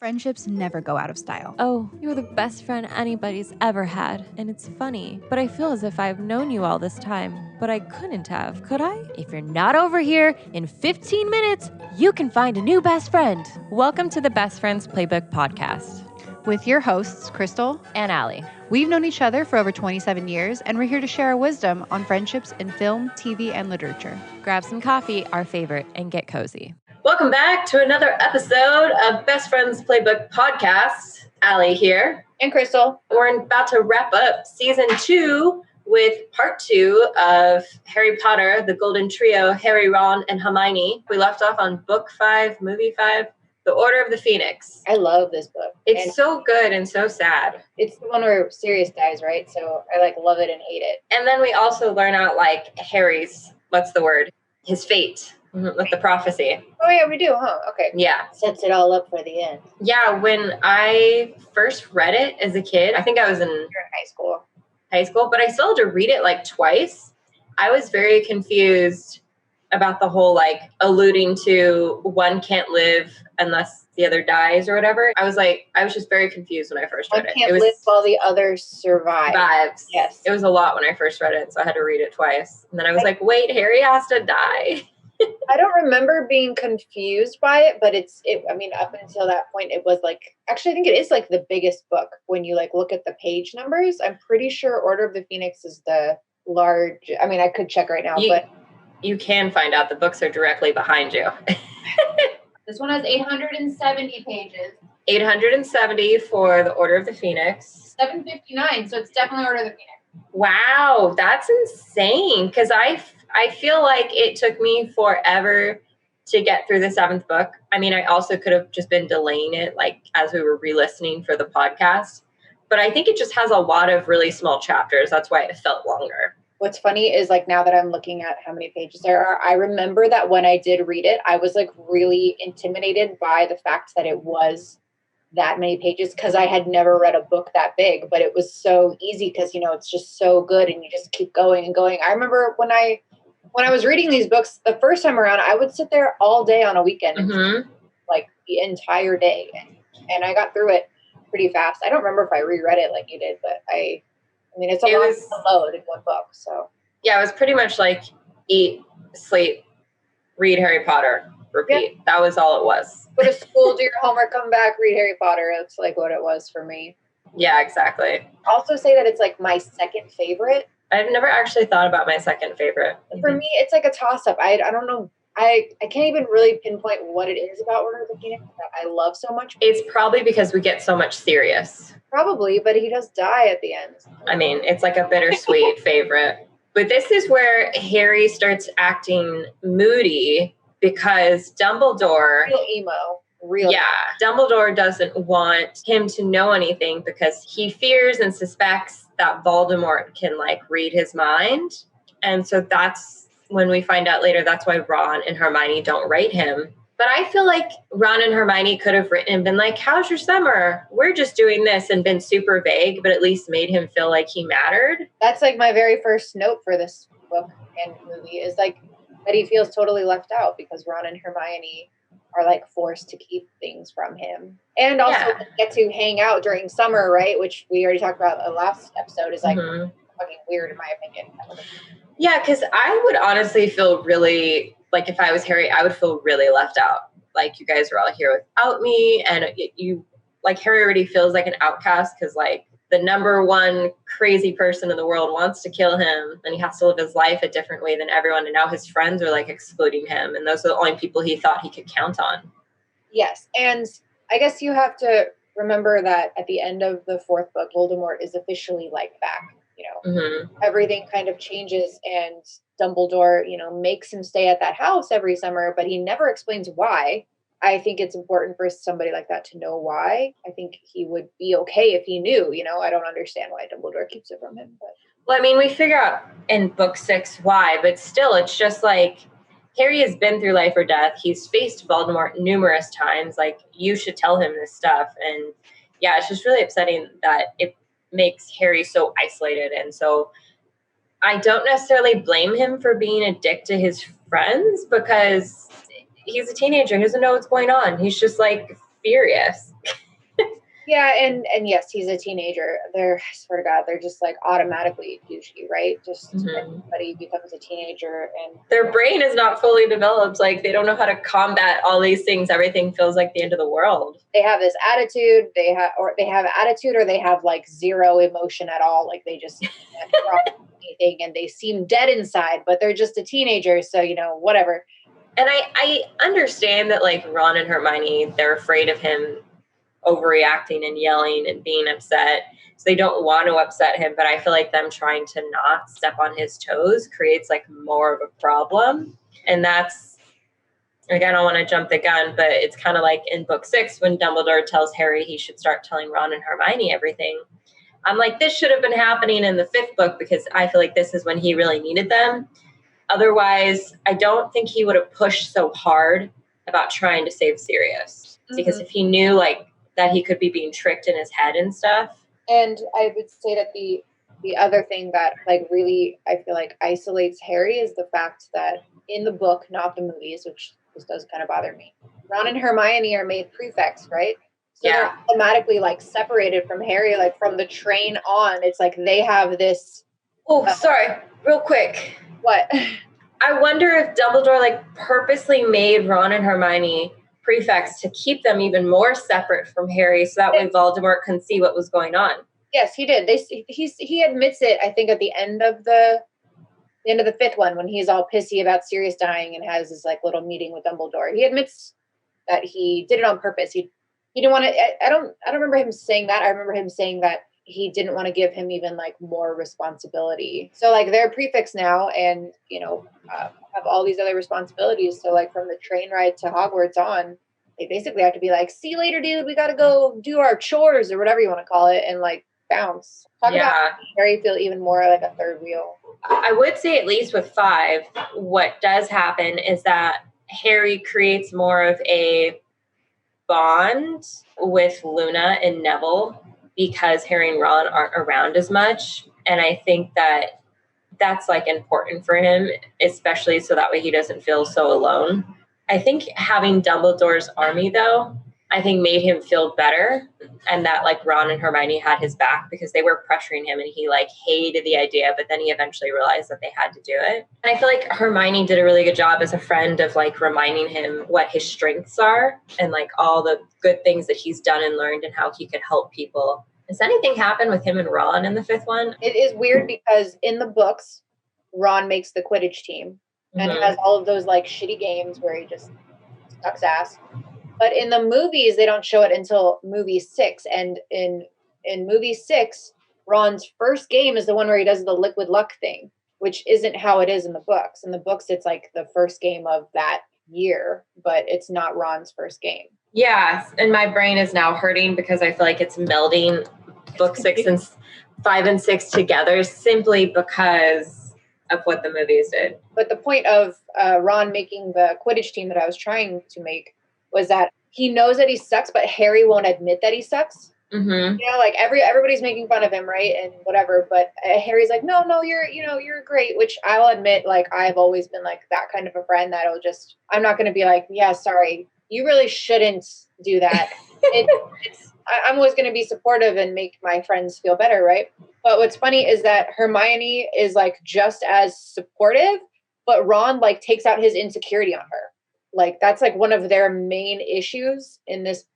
Friendships never go out of style. Oh, you're the best friend anybody's ever had, and it's funny, but I feel as if I've known you all this time, but I couldn't have, could I? If you're not over here in 15 minutes, you can find a new best friend. Welcome to the Best Friends Playbook podcast. With your hosts, Crystal And Allie. We've known each other for over 27 years, and we're here to share our wisdom on friendships in film, TV, and literature. Grab some coffee, our favorite, and get cozy. Welcome back to another episode of Best Friends Playbook podcast. Allie here. And Crystal. We're about to wrap up season 2 with part 2 of Harry Potter, the Golden Trio, Harry, Ron, and Hermione. We left off on book 5, movie 5, The Order of the Phoenix. I love this book. It's so good and so sad. It's the one where Sirius dies, right? So I love it and hate it. And then we also learn out Harry's, his fate. With the prophecy. Oh, yeah, we do, huh? Okay. Yeah. Sets it all up for the end. Yeah, when I first read it as a kid, I think I was in You're in high school, but I still had to read it twice. I was very confused about the whole alluding to one can't live unless the other dies or whatever. I was just very confused when I first read it. One can't live while the others survive. Survives. Yes. It was a lot when I first read it, so I had to read it twice. And then I was wait, Harry has to die. I don't remember being confused by it, but up until that point, it was actually, I think it is the biggest book when you look at the page numbers. I'm pretty sure Order of the Phoenix is the large. I mean, I could check right now, but you can find out the books are directly behind you. This one has 870 pages. 870 for the Order of the Phoenix. 759, so it's definitely Order of the Phoenix. Wow, that's insane. Because I feel like it took me forever to get through the 7th book. I mean, I also could have just been delaying it as we were re-listening for the podcast. But I think it just has a lot of really small chapters. That's why it felt longer. What's funny is now that I'm looking at how many pages there are, I remember that when I did read it, I was really intimidated by the fact that it was that many pages because I had never read a book that big, but it was so easy because, it's just so good and you just keep going and going. I remember when I was reading these books the first time around, I would sit there all day on a weekend, the entire day. And I got through it pretty fast. I don't remember if I reread it like you did, but it's a lot to load in one book. So yeah, it was pretty much eat, sleep, read Harry Potter, repeat. Yeah. That was all it was. Go to school, do your homework, come back, read Harry Potter. That's what it was for me. Yeah, exactly. Also say that it's my second favorite. I've never actually thought about my second favorite. For me, it's a toss-up. I don't know. I can't even really pinpoint what it is about Order of the Phoenix that I love so much. It's probably because we get so much serious. Probably, but he does die at the end. I mean, it's a bittersweet favorite. But this is where Harry starts acting moody because Dumbledore... Real emo. Yeah, Dumbledore doesn't want him to know anything because he fears and suspects that Voldemort can read his mind. And so that's when we find out later that's why Ron and Hermione don't write him. But I feel Ron and Hermione could have written and been how's your summer? We're just doing this, and been super vague, but at least made him feel like he mattered. That's my very first note for this book and movie is that he feels totally left out because Ron and Hermione are forced to keep things from him. And also get to hang out during summer, right? Which we already talked about the last episode is fucking weird in my opinion. Yeah, because I would honestly feel really, if I was Harry, I would feel really left out. You guys are all here without me. And you, Harry already feels like an outcast because the number one crazy person in the world wants to kill him. And he has to live his life a different way than everyone. And now his friends are excluding him. And those are the only people he thought he could count on. Yes. And I guess you have to remember that at the end of the 4th book, Voldemort is officially back. Everything kind of changes and Dumbledore, makes him stay at that house every summer, but he never explains why. I think it's important for somebody like that to know why. I think he would be okay if he knew, I don't understand why Dumbledore keeps it from him. But. Well, I mean, we figure out in book 6 why, but still it's just Harry has been through life or death. He's faced Voldemort numerous times. You should tell him this stuff. And yeah, it's just really upsetting that it makes Harry so isolated. And so I don't necessarily blame him for being a dick to his friends because he's a teenager. He doesn't know what's going on. He's just furious. Yeah, and yes, he's a teenager. I swear to God, they're just like automatically douchey, right? Just everybody becomes a teenager, and their brain is not fully developed. Like they don't know how to combat all these things. Everything feels like the end of the world. They have this attitude. They have attitude, or they have like zero emotion at all. Like they just can't process anything, and they seem dead inside. But they're just a teenager, so whatever. And I understand that like Ron and Hermione, they're afraid of him overreacting and yelling and being upset. So they don't want to upset him. But I feel like them trying to not step on his toes creates like more of a problem. And that's, again, I don't want to jump the gun, but it's kind of like in book 6 when Dumbledore tells Harry he should start telling Ron and Hermione everything. I'm like, this should have been happening in the 5th book because I feel like this is when he really needed them. Otherwise, I don't think he would have pushed so hard about trying to save Sirius. Because if he knew like that he could be being tricked in his head and stuff. And I would say that the other thing that like really I feel like isolates Harry is the fact that in the book, not the movies, which this does kind of bother me, Ron and Hermione are made prefects, right? So they're automatically like separated from Harry, like from the train on. It's like they have this. Oh, sorry, real quick. What? I wonder if Dumbledore like purposely made Ron and Hermione prefects to keep them even more separate from Harry, so that way Voldemort couldn't see what was going on. Yes, he did. He admits it. I think at the end of the 5th one, when he's all pissy about Sirius dying and has his like little meeting with Dumbledore, he admits that he did it on purpose. He didn't want to. I don't remember him saying that. I remember him saying that he didn't want to give him even like more responsibility. So like they're prefects now, and have all these other responsibilities. So like from the train ride to Hogwarts on, they basically have to be like, see you later, dude. We got to go do our chores or whatever you want to call it, and like bounce. Talk about Harry feel even more like a third wheel. I would say at least with 5, what does happen is that Harry creates more of a bond with Luna and Neville because Harry and Ron aren't around as much. And I think that that's like important for him, especially so that way he doesn't feel so alone. I think having Dumbledore's army, though, I think made him feel better, and that like Ron and Hermione had his back because they were pressuring him and he like hated the idea, but then he eventually realized that they had to do it. And I feel like Hermione did a really good job as a friend of like reminding him what his strengths are and like all the good things that he's done and learned and how he could help people. Does anything happen with him and Ron in the 5th one? It is weird because in the books, Ron makes the Quidditch team and has all of those like shitty games where he just sucks ass. But in the movies, they don't show it until movie 6. And in movie 6, Ron's first game is the one where he does the liquid luck thing, which isn't how it is in the books. In the books, it's like the first game of that year, but it's not Ron's first game. Yeah, and my brain is now hurting because I feel like it's melding book 6 and 5 and 6 together simply because of what the movies did. But the point of Ron making the Quidditch team that I was trying to make was that he knows that he sucks, but Harry won't admit that he sucks. Mm-hmm. Like everybody's making fun of him, right? And whatever. But Harry's like, no, you're great. Which I'll admit, like I've always been like that kind of a friend that'll just, I'm not going to be like, yeah, sorry, you really shouldn't do that. I'm always going to be supportive and make my friends feel better, right? But what's funny is that Hermione is like just as supportive, but Ron like takes out his insecurity on her. Like that's like one of their main issues in this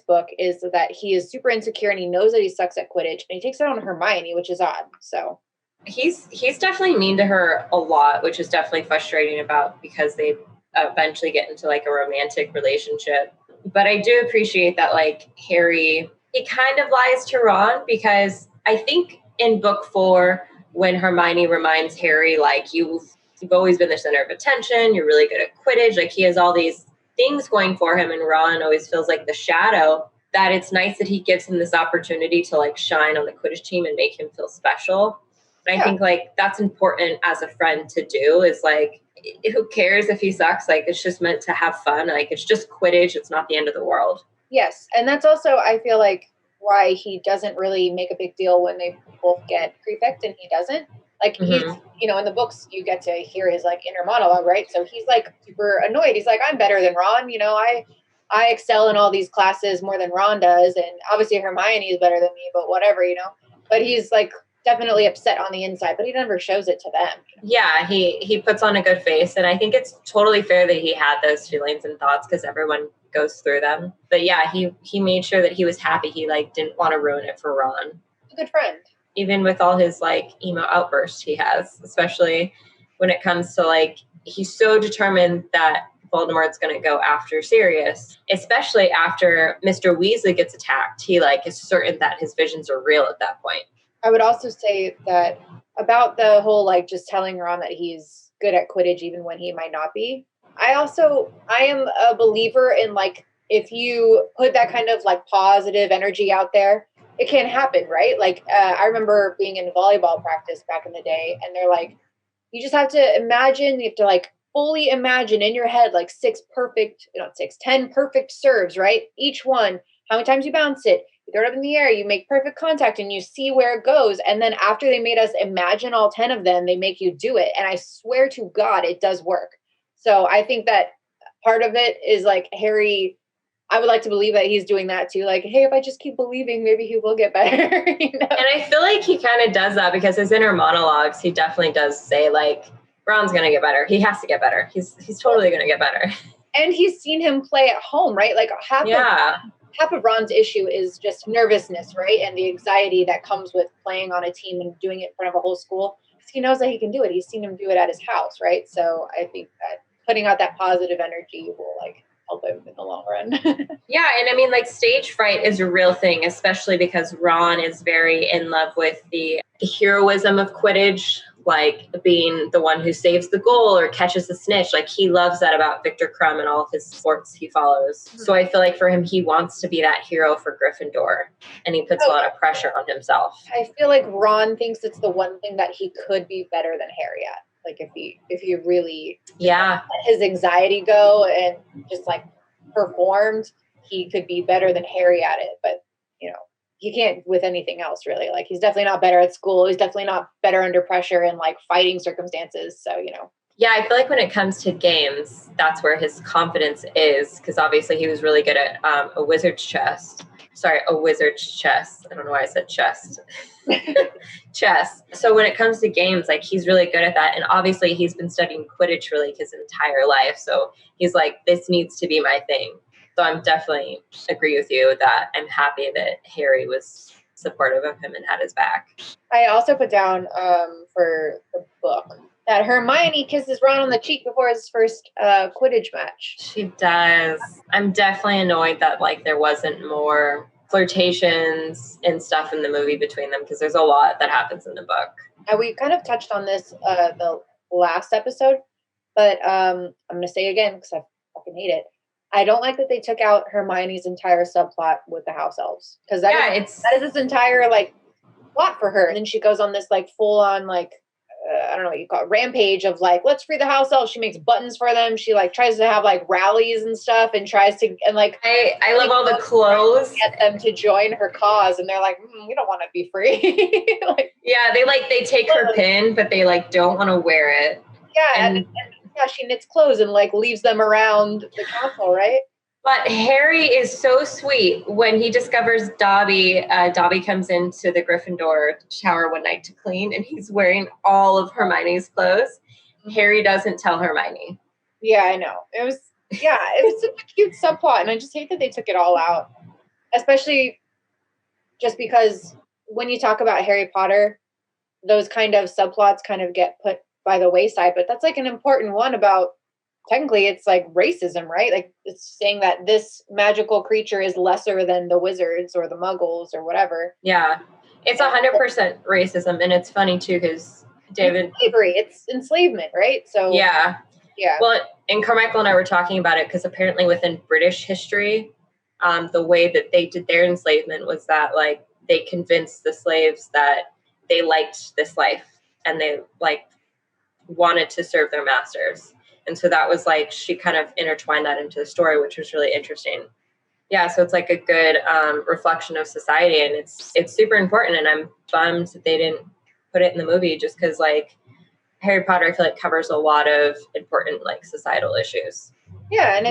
book is that he is super insecure and he knows that he sucks at Quidditch and he takes it on Hermione, which is odd. So he's definitely mean to her a lot, which is definitely frustrating because they eventually get into like a romantic relationship. But I do appreciate that like Harry, he kind of lies to Ron because I think in book 4, when Hermione reminds Harry, like you've always been the center of attention, you're really good at Quidditch, like he has all these things going for him and Ron always feels like the shadow, that it's nice that he gives him this opportunity to like shine on the Quidditch team and make him feel special. And I think like that's important as a friend to do is like, who cares if he sucks? Like it's just meant to have fun. Like it's just Quidditch. It's not the end of the world. Yes. And that's also, I feel like why he doesn't really make a big deal when they both get prefect and he doesn't. Like he's, in the books you get to hear his like inner monologue, right? So he's like super annoyed. He's like, I'm better than Ron. I excel in all these classes more than Ron does, and obviously Hermione is better than me, but whatever, but he's like definitely upset on the inside, but he never shows it to them. Yeah, he puts on a good face, and I think it's totally fair that he had those feelings and thoughts because everyone goes through them. But yeah, he made sure that he was happy. He like didn't want to ruin it for Ron. A good friend. Even with all his like emo outbursts he has, especially when it comes to like, he's so determined that Voldemort's going to go after Sirius, especially after Mr. Weasley gets attacked. He like is certain that his visions are real at that point. I would also say that about the whole like just telling Ron that he's good at Quidditch even when he might not be. I am a believer in like if you put that kind of like positive energy out there, it can happen, right? Like I remember being in volleyball practice back in the day, and they're like, you just have to imagine, you have to like fully imagine in your head like 10 perfect serves, right? Each one, how many times you bounce it, you throw it up in the air, you make perfect contact, and you see where it goes. And then after they made us imagine all 10 of them, they make you do it. And I swear to God, it does work. So I think that part of it is like Harry, I would like to believe that he's doing that too. Like, hey, if I just keep believing, maybe he will get better. And I feel like he kind of does that because his inner monologues, he definitely does say like, Ron's going to get better. He has to get better. He's totally going to get better. And he's seen him play at home, right? Like half of Ron's issue is just nervousness, right? And the anxiety that comes with playing on a team and doing it in front of a whole school. He knows that he can do it. He's seen him do it at his house, right? So I think that putting out that positive energy will like help him in the long run. Yeah, and I mean, like, stage fright is a real thing, especially because Ron is very in love with the heroism of Quidditch, like being the one who saves the goal or catches the snitch. Like, he loves that about Victor Crumb and all of his sports he follows. Mm-hmm. So I feel like for him, he wants to be that hero for Gryffindor, and he puts a lot of pressure on himself. I feel like Ron thinks it's the one thing that he could be better than Harry at. Like if he really let his anxiety go and just like performed, he could be better than Harry at it. But he can't with anything else really. Like he's definitely not better at school. He's definitely not better under pressure in like fighting circumstances. So Yeah, I feel like when it comes to games, that's where his confidence is, because obviously he was really good at a wizard's chess. I don't know why I said chest. Chess. So when it comes to games, like he's really good at that. And obviously he's been studying Quidditch really his entire life. So he's like, this needs to be my thing. So I'm definitely agree with you that I'm happy that Harry was supportive of him and had his back. I also put down for the book that Hermione kisses Ron on the cheek before his first Quidditch match. She does. I'm definitely annoyed that like there wasn't more flirtations and stuff in the movie between them, because there's a lot that happens in the book. And we kind of touched on this the last episode, but I'm going to say again because I fucking hate it. I don't like that they took out Hermione's entire subplot with the house elves, because that is this entire like plot for her. And then she goes on this like full on like I don't know what you call it, rampage of like, let's free the house elves. She makes buttons for them. She like tries to have like rallies and stuff, and tries to, and like I love all the clothes, get them to join her cause, and they're like, we don't want to be free. Like, yeah, they take her pin, but they like don't want to wear it. Yeah, and she knits clothes and like leaves them around the castle, right? But Harry is so sweet when he discovers Dobby. Dobby comes into the Gryffindor shower one night to clean, and he's wearing all of Hermione's clothes. Harry doesn't tell Hermione. Yeah, I know. It was such a cute subplot, and I just hate that they took it all out. Especially just because when you talk about Harry Potter, those kind of subplots kind of get put by the wayside, but that's like an important one about, technically it's like racism, right? Like it's saying that this magical creature is lesser than the wizards or the muggles or whatever. Yeah, it's 100% racism. And it's funny too, because David, slavery, it's enslavement, right? So yeah. Well, and Carmichael and I were talking about it because apparently within British history, the way that they did their enslavement was that like they convinced the slaves that they liked this life and they like wanted to serve their masters. And so that was like, she kind of intertwined that into the story, which was really interesting. Yeah, so it's like a good reflection of society, and it's super important. And I'm bummed that they didn't put it in the movie, just because like Harry Potter, I feel like covers a lot of important like societal issues. Yeah, and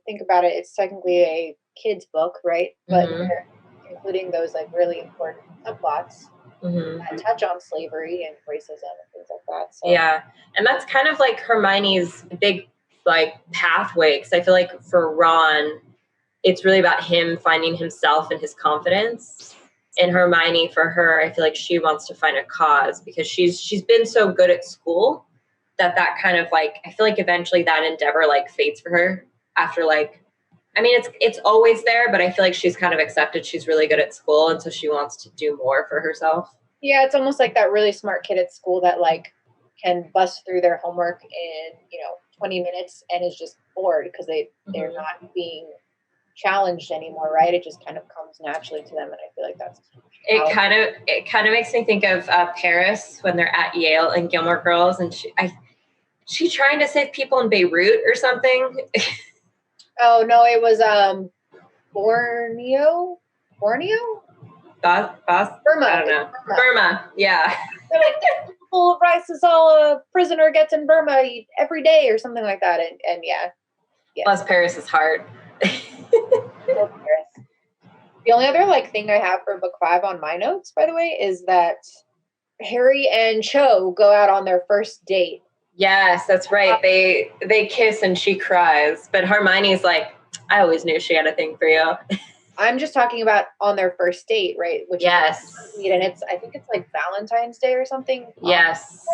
think about it, it's technically a kid's book, right? But Mhm. they're including those like really important subplots Mhm. that touch on slavery and racism and things like that. So Yeah. And that's kind of like Hermione's big like pathway, because I feel like for Ron, it's really about him finding himself and his confidence. And Hermione, for her, I feel like she wants to find a cause, because she's been so good at school that kind of like, I feel like eventually that endeavor like fades for her after like, I mean, it's always there, but I feel like she's kind of accepted she's really good at school, and so she wants to do more for herself. yeah, it's almost like that really smart kid at school that like can bust through their homework in 20 minutes and is just bored because they're Mhm. not being challenged anymore, right? It just kind of comes naturally to them, and I feel like that's It kind of makes me think of Paris when they're at Yale and Gilmore Girls, and she trying to save people in Beirut or something. Oh no, it was Borneo, Boss, Burma. I don't know. Burma, yeah. They're like, this full of rice is all a prisoner gets in Burma every day or something like that, and yeah. Bless Paris's heart. Poor Paris. The only other like thing I have for book 5 on my notes, by the way, is that Harry and Cho go out on their first date. Yes, that's right. They kiss and she cries, but Hermione's like, I always knew she had a thing for you. I'm just talking about on their first date, right? Which Yes. And I think it's like Valentine's Day or something. Yes.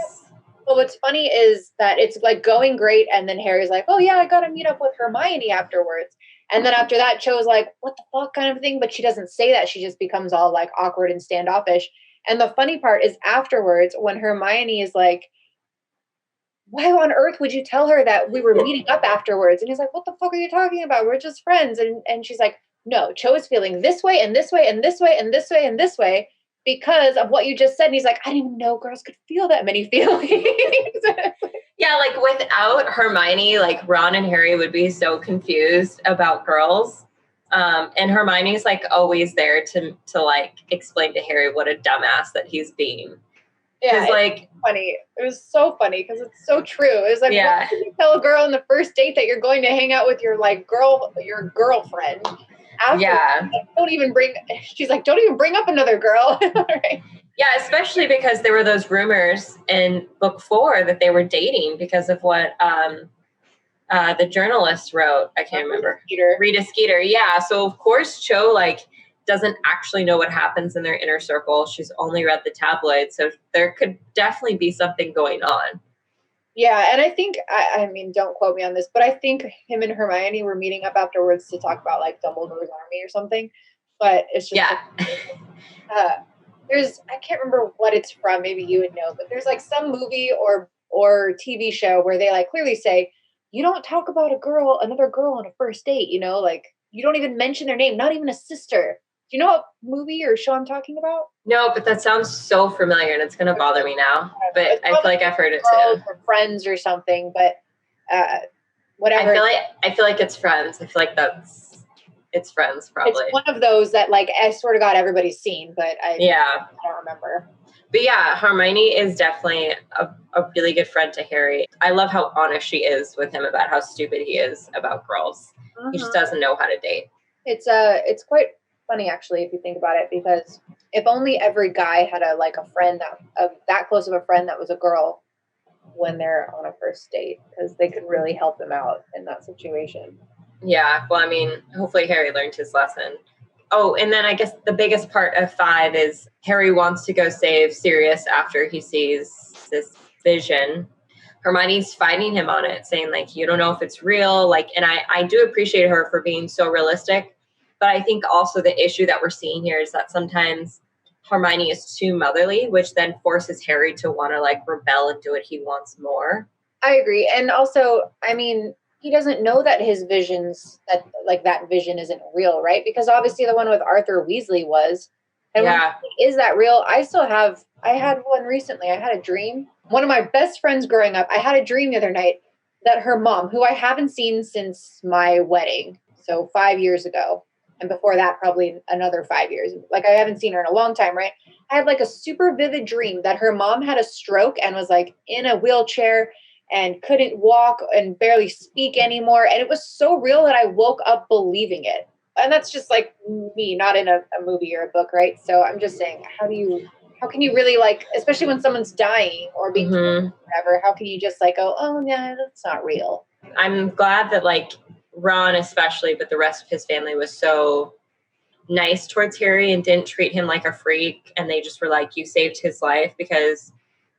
But what's funny is that it's like going great, and then Harry's like, "Oh yeah, I got to meet up with Hermione afterwards." And then after that, Cho's like, "What the fuck," kind of thing. But she doesn't say that. She just becomes all like awkward and standoffish. And the funny part is afterwards, when Hermione is like, why on earth would you tell her that we were meeting up afterwards? And he's like, what the fuck are you talking about? We're just friends. And she's like, no, Cho is feeling this way and this way and this way and this way and this way because of what you just said. And he's like, I didn't even know girls could feel that many feelings. Yeah, like without Hermione, like Ron and Harry would be so confused about girls. And Hermione's like always there to like explain to Harry what a dumbass that he's being. Yeah, it's like funny. It was so funny because it's so true. It was like, yeah. Why would you tell a girl on the first date that you're going to hang out with your girlfriend? Yeah. She's like, don't even bring up another girl. Right. Yeah, especially because there were those rumors in book 4 that they were dating because of what the journalist wrote. I can't remember. Rita Skeeter. Yeah. So of course Cho like doesn't actually know what happens in their inner circle. She's only read the tabloids. So there could definitely be something going on. Yeah, and I think, I mean, don't quote me on this, but I think him and Hermione were meeting up afterwards to talk about like Dumbledore's army or something. But it's just I can't remember what it's from. Maybe you would know, but there's like some movie or TV show where they like clearly say you don't talk about another girl on a first date. Like you don't even mention their name, not even a sister. Do you know what movie or show I'm talking about? No, but that sounds so familiar, and it's going to bother me now. But I feel like I've heard it too. Or Friends or something, but whatever. I feel like it's Friends. I feel like it's Friends, probably. It's one of those that, like, I swear to God, everybody's seen, but I don't remember. But yeah, Hermione is definitely a really good friend to Harry. I love how honest she is with him about how stupid he is about girls. Mm-hmm. He just doesn't know how to date. It's quite funny, actually, if you think about it, because if only every guy had a friend that close of a friend that was a girl when they're on a first date, because they could really help them out in that situation. Yeah, well, I mean, hopefully Harry learned his lesson. Oh, and then I guess the biggest part of 5 is Harry wants to go save Sirius after he sees this vision. Hermione's fighting him on it, saying, like, you don't know if it's real. Like, and I do appreciate her for being so realistic. But I think also the issue that we're seeing here is that sometimes Hermione is too motherly, which then forces Harry to want to, like, rebel and do what he wants more. I agree. And also, I mean, he doesn't know that his visions, that vision isn't real, right? Because obviously the one with Arthur Weasley was. And is that real? I had one recently. I had a dream. One of my best friends growing up, I had a dream the other night that her mom, who I haven't seen since my wedding, so 5 years ago, and before that, probably another 5 years. Like, I haven't seen her in a long time, right? I had like a super vivid dream that her mom had a stroke and was like in a wheelchair and couldn't walk and barely speak anymore. And it was so real that I woke up believing it. And that's just like me, not in a movie or a book, right? So I'm just saying, how can you really like, especially when someone's dying or being whatever, how can you just like go, oh yeah, that's not real? I'm glad that like Ron especially, but the rest of his family was so nice towards Harry and didn't treat him like a freak. And they just were like, you saved his life, because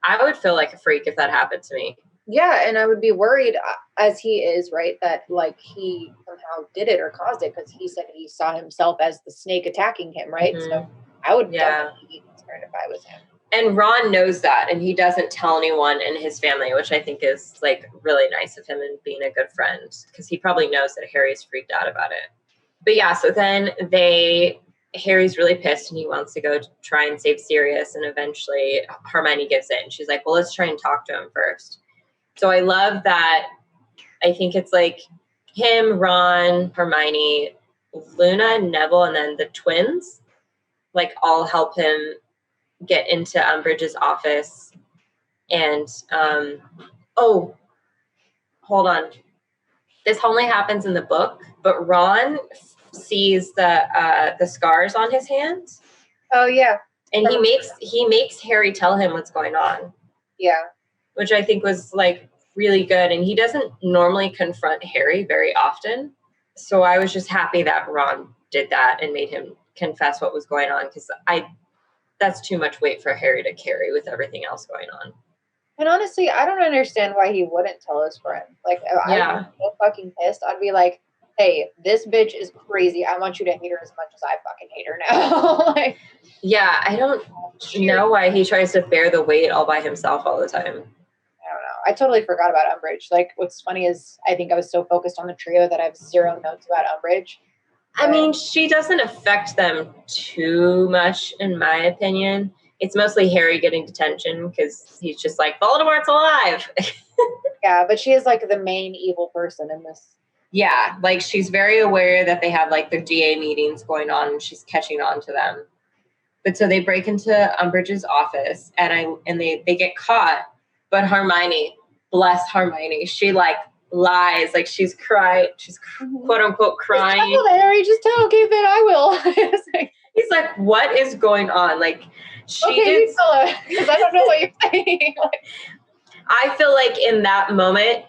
I would feel like a freak if that happened to me. Yeah, and I would be worried, as he is, right, that like he somehow did it or caused it, because he said he saw himself as the snake attacking him, right? So I would definitely be concerned if I was him. And Ron knows that, and he doesn't tell anyone in his family, which I think is like really nice of him and being a good friend, because he probably knows that Harry's freaked out about it. But yeah, so then Harry's really pissed and he wants to go try and save Sirius, and eventually Hermione gives in. She's like, well, let's try and talk to him first. So I love that. I think it's like him, Ron, Hermione, Luna, Neville, and then the twins, like all help him get into Umbridge's office. And, hold on. This only happens in the book, but Ron sees the scars on his hands. Oh yeah. And he makes Harry tell him what's going on. Yeah. Which I think was like really good. And he doesn't normally confront Harry very often. So I was just happy that Ron did that and made him confess what was going on, because that's too much weight for Harry to carry with everything else going on. And honestly, I don't understand why he wouldn't tell his friend. Like, I'd be so fucking pissed. I'd be like, hey, this bitch is crazy. I want you to hate her as much as I fucking hate her now. Like, yeah, I don't know why he tries to bear the weight all by himself all the time. I don't know. I totally forgot about Umbridge. Like, what's funny is I think I was so focused on the trio that I have zero notes about Umbridge. I mean, she doesn't affect them too much, in my opinion. It's mostly Harry getting detention because he's just like, Voldemort's alive. Yeah, but she is like the main evil person in this. Yeah, like she's very aware that they have like the DA meetings going on and she's catching on to them. But so they break into Umbridge's office and they get caught. But Hermione, bless Hermione, she like lies, like she's crying, she's quote unquote crying. Just tell Harry, just tell Kate that I will. He's like, what is going on? Like, you tell her, because I don't know what you're saying. I feel like in that moment,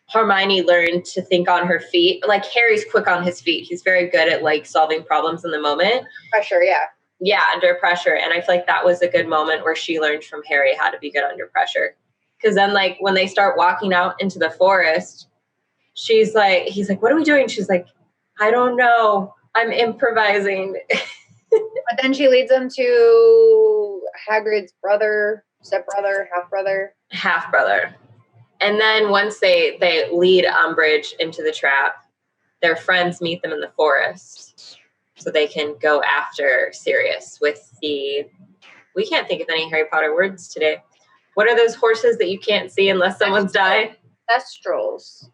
Hermione learned to think on her feet. Like Harry's quick on his feet. He's very good at like solving problems in the moment. Pressure, yeah. Yeah, under pressure. And I feel like that was a good moment where she learned from Harry how to be good under pressure. Because then like when they start walking out into the forest, he's like, what are we doing? She's like, I don't know. I'm improvising. But then she leads them to Hagrid's brother, stepbrother, half-brother. And then once they lead Umbridge into the trap, their friends meet them in the forest so they can go after Sirius with we can't think of any Harry Potter words today. What are those horses that you can't see unless someone's died? Thestrals.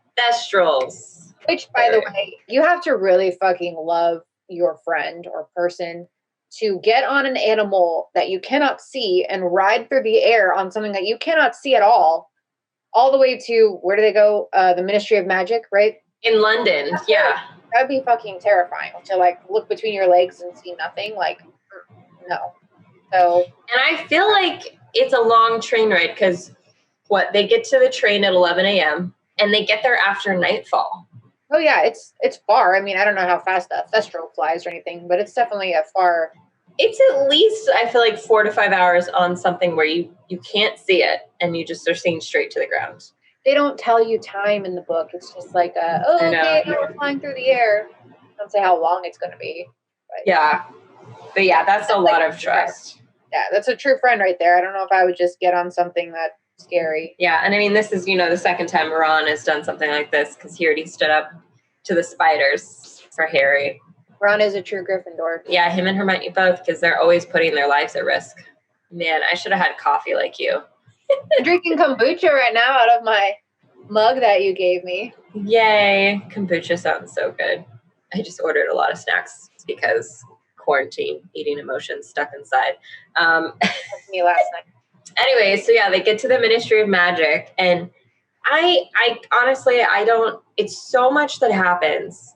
Which, by the way, you have to really fucking love your friend or person to get on an animal that you cannot see and ride through the air on something that you cannot see at all the way to, where do they go? The Ministry of Magic, right? In London, yeah. That'd be fucking terrifying to like look between your legs and see nothing. Like, no. So. And I feel like it's a long train ride because they get to the train at 11 a.m. and they get there after nightfall. Oh yeah, it's far. I mean, I don't know how fast a Thestral flies or anything, but it's definitely a far. It's at least, I feel like 4 to 5 hours on something where you can't see it and you just are seeing straight to the ground. They don't tell you time in the book. It's just like, okay, we're flying through the air. Don't say how long it's going to be. But yeah. But yeah, that's a lot of trust. Yeah, that's a true friend right there. I don't know if I would just get on something that's scary. Yeah, and I mean, this is, the second time Ron has done something like this because he already stood up to the spiders for Harry. Ron is a true Gryffindor. Yeah, him and Hermione both, because they're always putting their lives at risk. Man, I should have had coffee like you. I'm drinking kombucha right now out of my mug that you gave me. Yay. Kombucha sounds so good. I just ordered a lot of snacks because quarantine, eating emotions stuck inside. That's me last night. Anyway, so yeah, they get to the Ministry of Magic, and I honestly, I don't, it's so much that happens,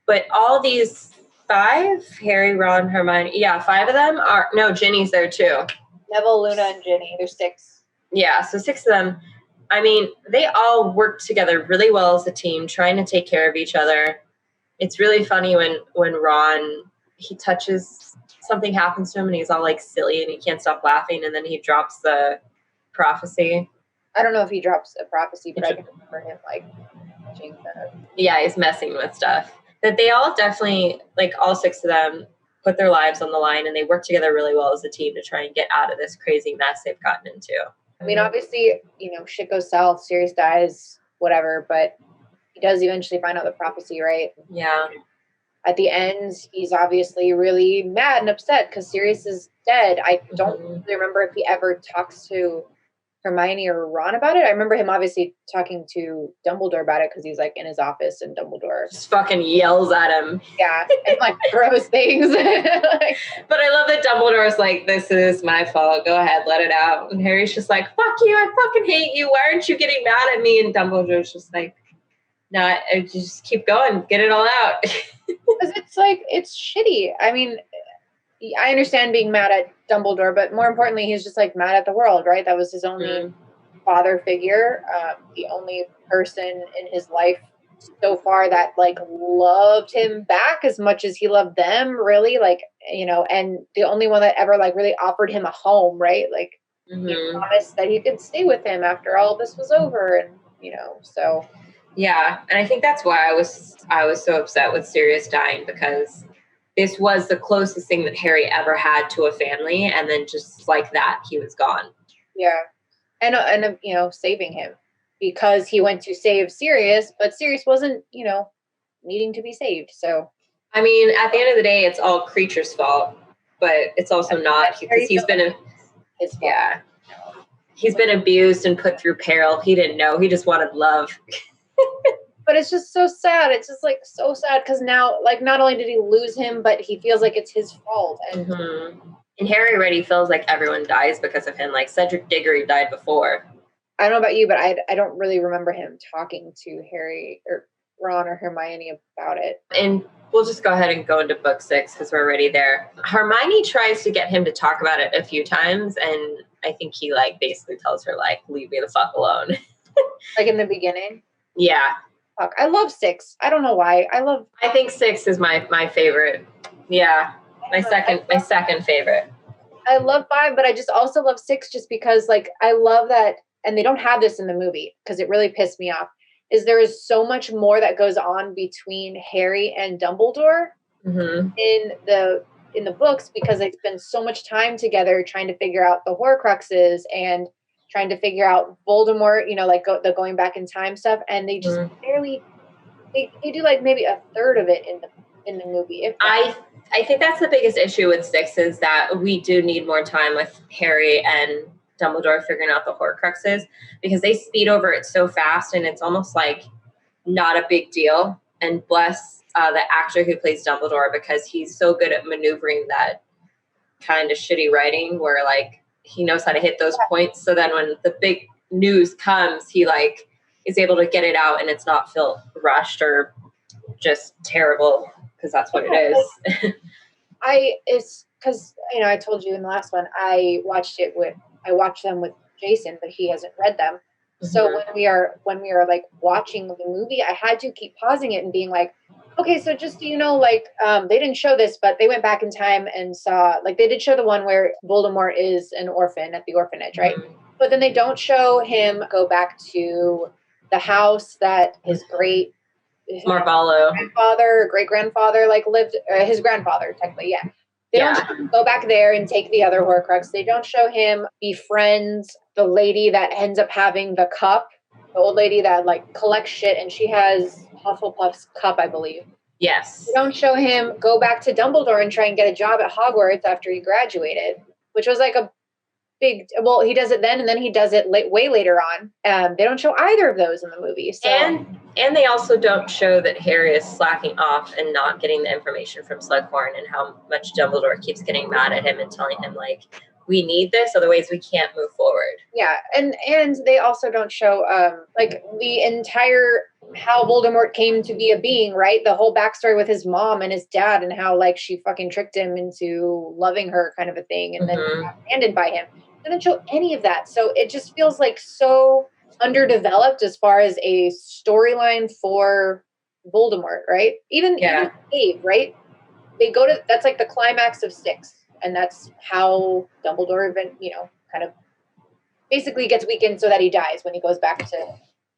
but all these 5, Harry, Ron, Hermione, 5 of them are, no, Ginny's there too. Neville, Luna, and Ginny. There's 6. Yeah, so 6 of them. I mean, they all work together really well as a team, trying to take care of each other. It's really funny when Ron, he touches, something happens to him and he's all like silly and he can't stop laughing, and then he drops the prophecy. I don't know if he drops a prophecy, but I can remember him like touching the. Yeah, he's messing with stuff. That they all definitely, like all 6 of them, put their lives on the line, and they work together really well as a team to try and get out of this crazy mess they've gotten into. I mean, obviously, shit goes south, Sirius dies, whatever, but he does eventually find out the prophecy, right? Yeah. At the end, he's obviously really mad and upset because Sirius is dead. I don't really remember if he ever talks to Hermione or Ron about it. I remember him obviously talking to Dumbledore about it because he's like in his office and Dumbledore just fucking yells at him. Yeah, and like throws things. But I love that Dumbledore's like, this is my fault. Go ahead, let it out. And Harry's just like, fuck you. I fucking hate you. Why aren't you getting mad at me? And Dumbledore's just like, no, just keep going. Get it all out. Because it's like, it's shitty. I mean, I understand being mad at Dumbledore, but more importantly, he's just like mad at the world, right? That was his only father figure, the only person in his life so far that like loved him back as much as he loved them, really, like, and the only one that ever like really offered him a home, right? Like he promised that he could stay with him after all this was over, and so. Yeah, and I think that's why I was so upset with Sirius dying, because this was the closest thing that Harry ever had to a family, and then just like that, he was gone. Yeah, and saving him, because he went to save Sirius, but Sirius wasn't, needing to be saved. So, I mean, at the end of the day, it's all Creature's fault, but it's also not, because he's been he's been abused and put through peril. He didn't know. He just wanted love. But it's just so sad. It's just like so sad because now, like, not only did he lose him, but he feels like it's his fault. And and Harry already feels like everyone dies because of him. Like Cedric Diggory died before. I don't know about you, but I don't really remember him talking to Harry or Ron or Hermione about it. And we'll just go ahead and go into book 6 because we're already there. Hermione tries to get him to talk about it a few times, and I think he like basically tells her like, leave me the fuck alone. Like in the beginning? Yeah. Fuck. I love 6. I don't know why. I think 6 is my favorite. Yeah. My second favorite. I love 5, but I just also love 6 just because like I love that, and they don't have this in the movie because it really pissed me off, is there is so much more that goes on between Harry and Dumbledore in the books, because they spend so much time together trying to figure out the Horcruxes and trying to figure out Voldemort, like the going back in time stuff, and they just barely they do like maybe a third of it in the movie. I think that's the biggest issue with 6 is that we do need more time with Harry and Dumbledore figuring out the Horcruxes, because they speed over it so fast and it's almost like not a big deal. And bless the actor who plays Dumbledore, because he's so good at maneuvering that kind of shitty writing where like he knows how to hit those points. So then when the big news comes, he like is able to get it out and it's not feel rushed or just terrible, because that's what it is. It's because I told you in the last one I watched them with Jason, but he hasn't read them. So when we are like watching the movie, I had to keep pausing it and being like, okay, so just so you know, like they didn't show this, but they went back in time and saw, like, they did show the one where Voldemort is an orphan at the orphanage, right? But then they don't show him go back to the house that his great great grandfather like lived, his grandfather technically, yeah. They don't show him go back there and take the other Horcrux. They don't show him befriend the lady that ends up having the cup, the old lady that like collects shit, and she has Hufflepuff's cup, I believe. Yes. They don't show him go back to Dumbledore and try and get a job at Hogwarts after he graduated, which was like a big, well, he does it then, and then he does it way later on. They don't show either of those in the movie. So. And they also don't show that Harry is slacking off and not getting the information from Slughorn, and how much Dumbledore keeps getting mad at him and telling him, like, we need this, otherwise we can't move forward. Yeah, and they also don't show like the entire how Voldemort came to be a being, right? The whole backstory with his mom and his dad, and how like she fucking tricked him into loving her, kind of a thing, and then got abandoned by him. They don't show any of that, so it just feels like so underdeveloped as far as a storyline for Voldemort, right? Even Cave, right? They go to, that's like the climax of 6, and that's how Dumbledore, kind of basically gets weakened so that he dies when he goes back to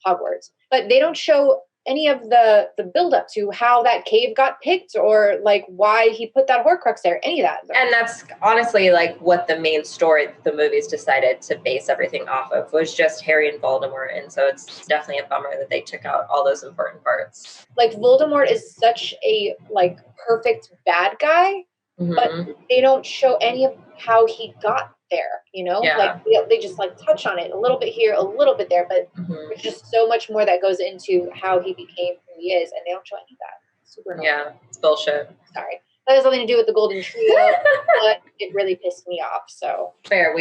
Hogwarts. But they don't show any of the build up to how that cave got picked, or like why he put that Horcrux there, any of that. And that's honestly like what the main story the movies decided to base everything off of, was just Harry and Voldemort. And so it's definitely a bummer that they took out all those important parts. Like Voldemort is such a like perfect bad guy, but they don't show any of how he got there, like they just like touch on it a little bit here, a little bit there, but there's just so much more that goes into how he became who he is, and they don't show any of that. Super annoying. Yeah, it's bullshit. Sorry, that has nothing to do with the Golden Trio, but it really pissed me off. So fair,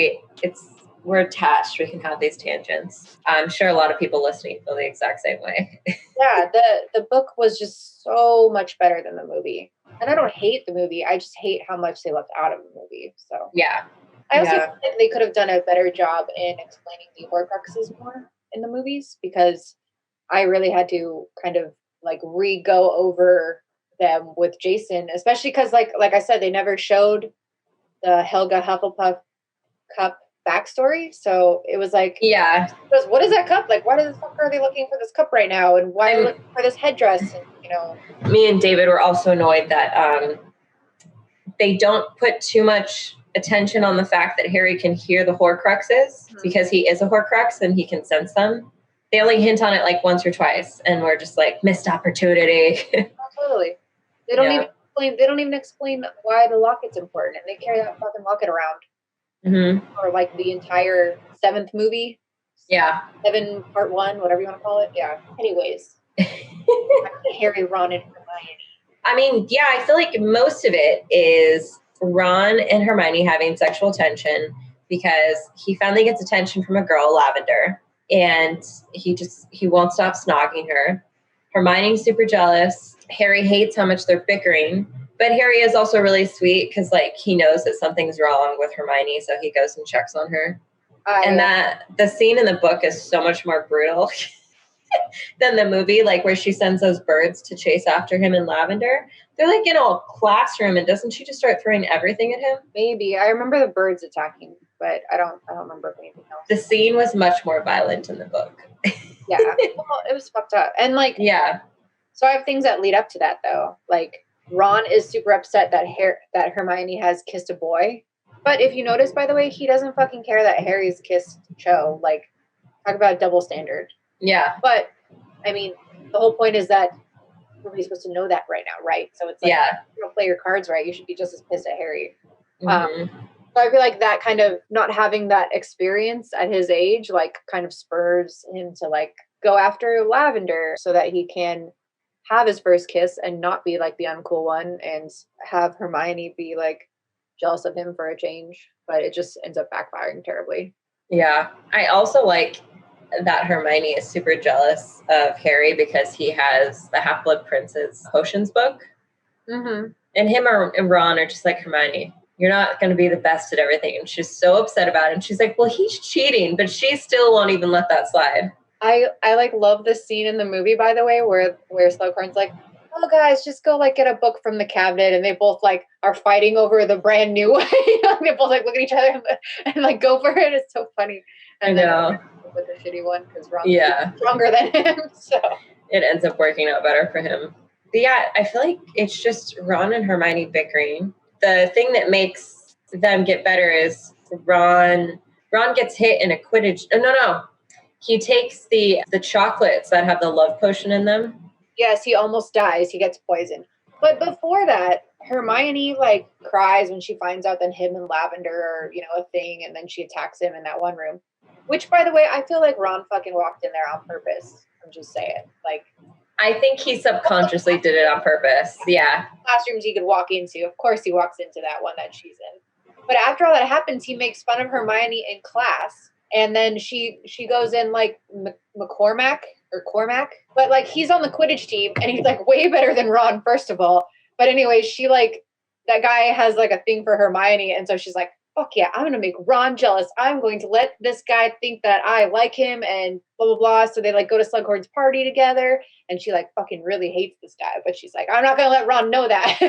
we're attached. We can have these tangents. I'm sure a lot of people listening feel the exact same way. Yeah, the book was just so much better than the movie, and I don't hate the movie. I just hate how much they left out of the movie. So yeah. I also think they could have done a better job in explaining the Horcruxes more in the movies, because I really had to kind of like re-go over them with Jason, especially because like I said, they never showed the Helga Hufflepuff cup backstory. So it was like, because what is that cup? Like, why the fuck are they looking for this cup right now? And why are they looking for this headdress? And, me and David were also annoyed that they don't put too much attention on the fact that Harry can hear the Horcruxes, because he is a Horcrux and he can sense them. They only hint on it like once or twice, and we're just like, missed opportunity. Totally. They don't even explain why the locket's important, and they carry that fucking locket around for like the entire 7th movie. 7 part 1, whatever you want to call it. Yeah. Anyways, Harry, Ron, and Hermione. I mean, I feel like most of it is Ron and Hermione having sexual tension, because he finally gets attention from a girl, Lavender, and he won't stop snogging her. Hermione's super jealous. Harry hates how much they're bickering, but Harry is also really sweet, because like he knows that something's wrong with Hermione, so he goes and checks on her. And that the scene in the book is so much more brutal than the movie, like where she sends those birds to chase after him in Lavender. They're like in a classroom, and doesn't she just start throwing everything at him? Maybe. I remember the birds attacking, but I don't remember anything else. The scene was much more violent in the book. Yeah. Well, it was fucked up. And like, so I have things that lead up to that though. Like Ron is super upset that Hermione has kissed a boy. But if you notice, by the way, he doesn't fucking care that Harry's kissed Cho. Like, talk about double standard. Yeah. But I mean, the whole point is that nobody's supposed to know that right now, right? So it's like, if you don't play your cards right, you should be just as pissed at Harry. So I feel like that kind of not having that experience at his age, like kind of spurs him to like go after Lavender so that he can have his first kiss and not be like the uncool one, and have Hermione be like jealous of him for a change. But it just ends up backfiring terribly. Yeah. I also like that Hermione is super jealous of Harry because he has the Half-Blood Prince's potions book. And him and Ron are just like, Hermione, you're not going to be the best at everything. And she's so upset about it. And she's like, well, he's cheating, but she still won't even let that slide. I like love the scene in the movie, by the way, where Slughorn's like, oh guys, just go like get a book from the cabinet, and they both like are fighting over the brand new way. They both like look at each other and like go for it. It's so funny. And I know. With the shitty one, because Ron's stronger than him. So it ends up working out better for him. But I feel like it's just Ron and Hermione bickering. The thing that makes them get better is Ron gets hit in a Quidditch. No. He takes the chocolates that have the love potion in them. Yes, he almost dies. He gets poisoned. But before that, Hermione like cries when she finds out that him and Lavender are, a thing, and then she attacks him in that one room. Which, by the way, I feel like Ron fucking walked in there on purpose. I'm just saying. Like, I think he subconsciously did it on purpose. Yeah. Classrooms he could walk into. Of course he walks into that one that she's in. But after all that happens, he makes fun of Hermione in class. And then she goes in like McCormack or Cormac. But like he's on the Quidditch team and he's like way better than Ron, first of all. But anyway, she like, that guy has like a thing for Hermione. And so she's like, fuck yeah, I'm going to make Ron jealous. I'm going to let this guy think that I like him and blah, blah, blah. So they like go to Slughorn's party together. And she like fucking really hates this guy. But she's like, I'm not going to let Ron know that.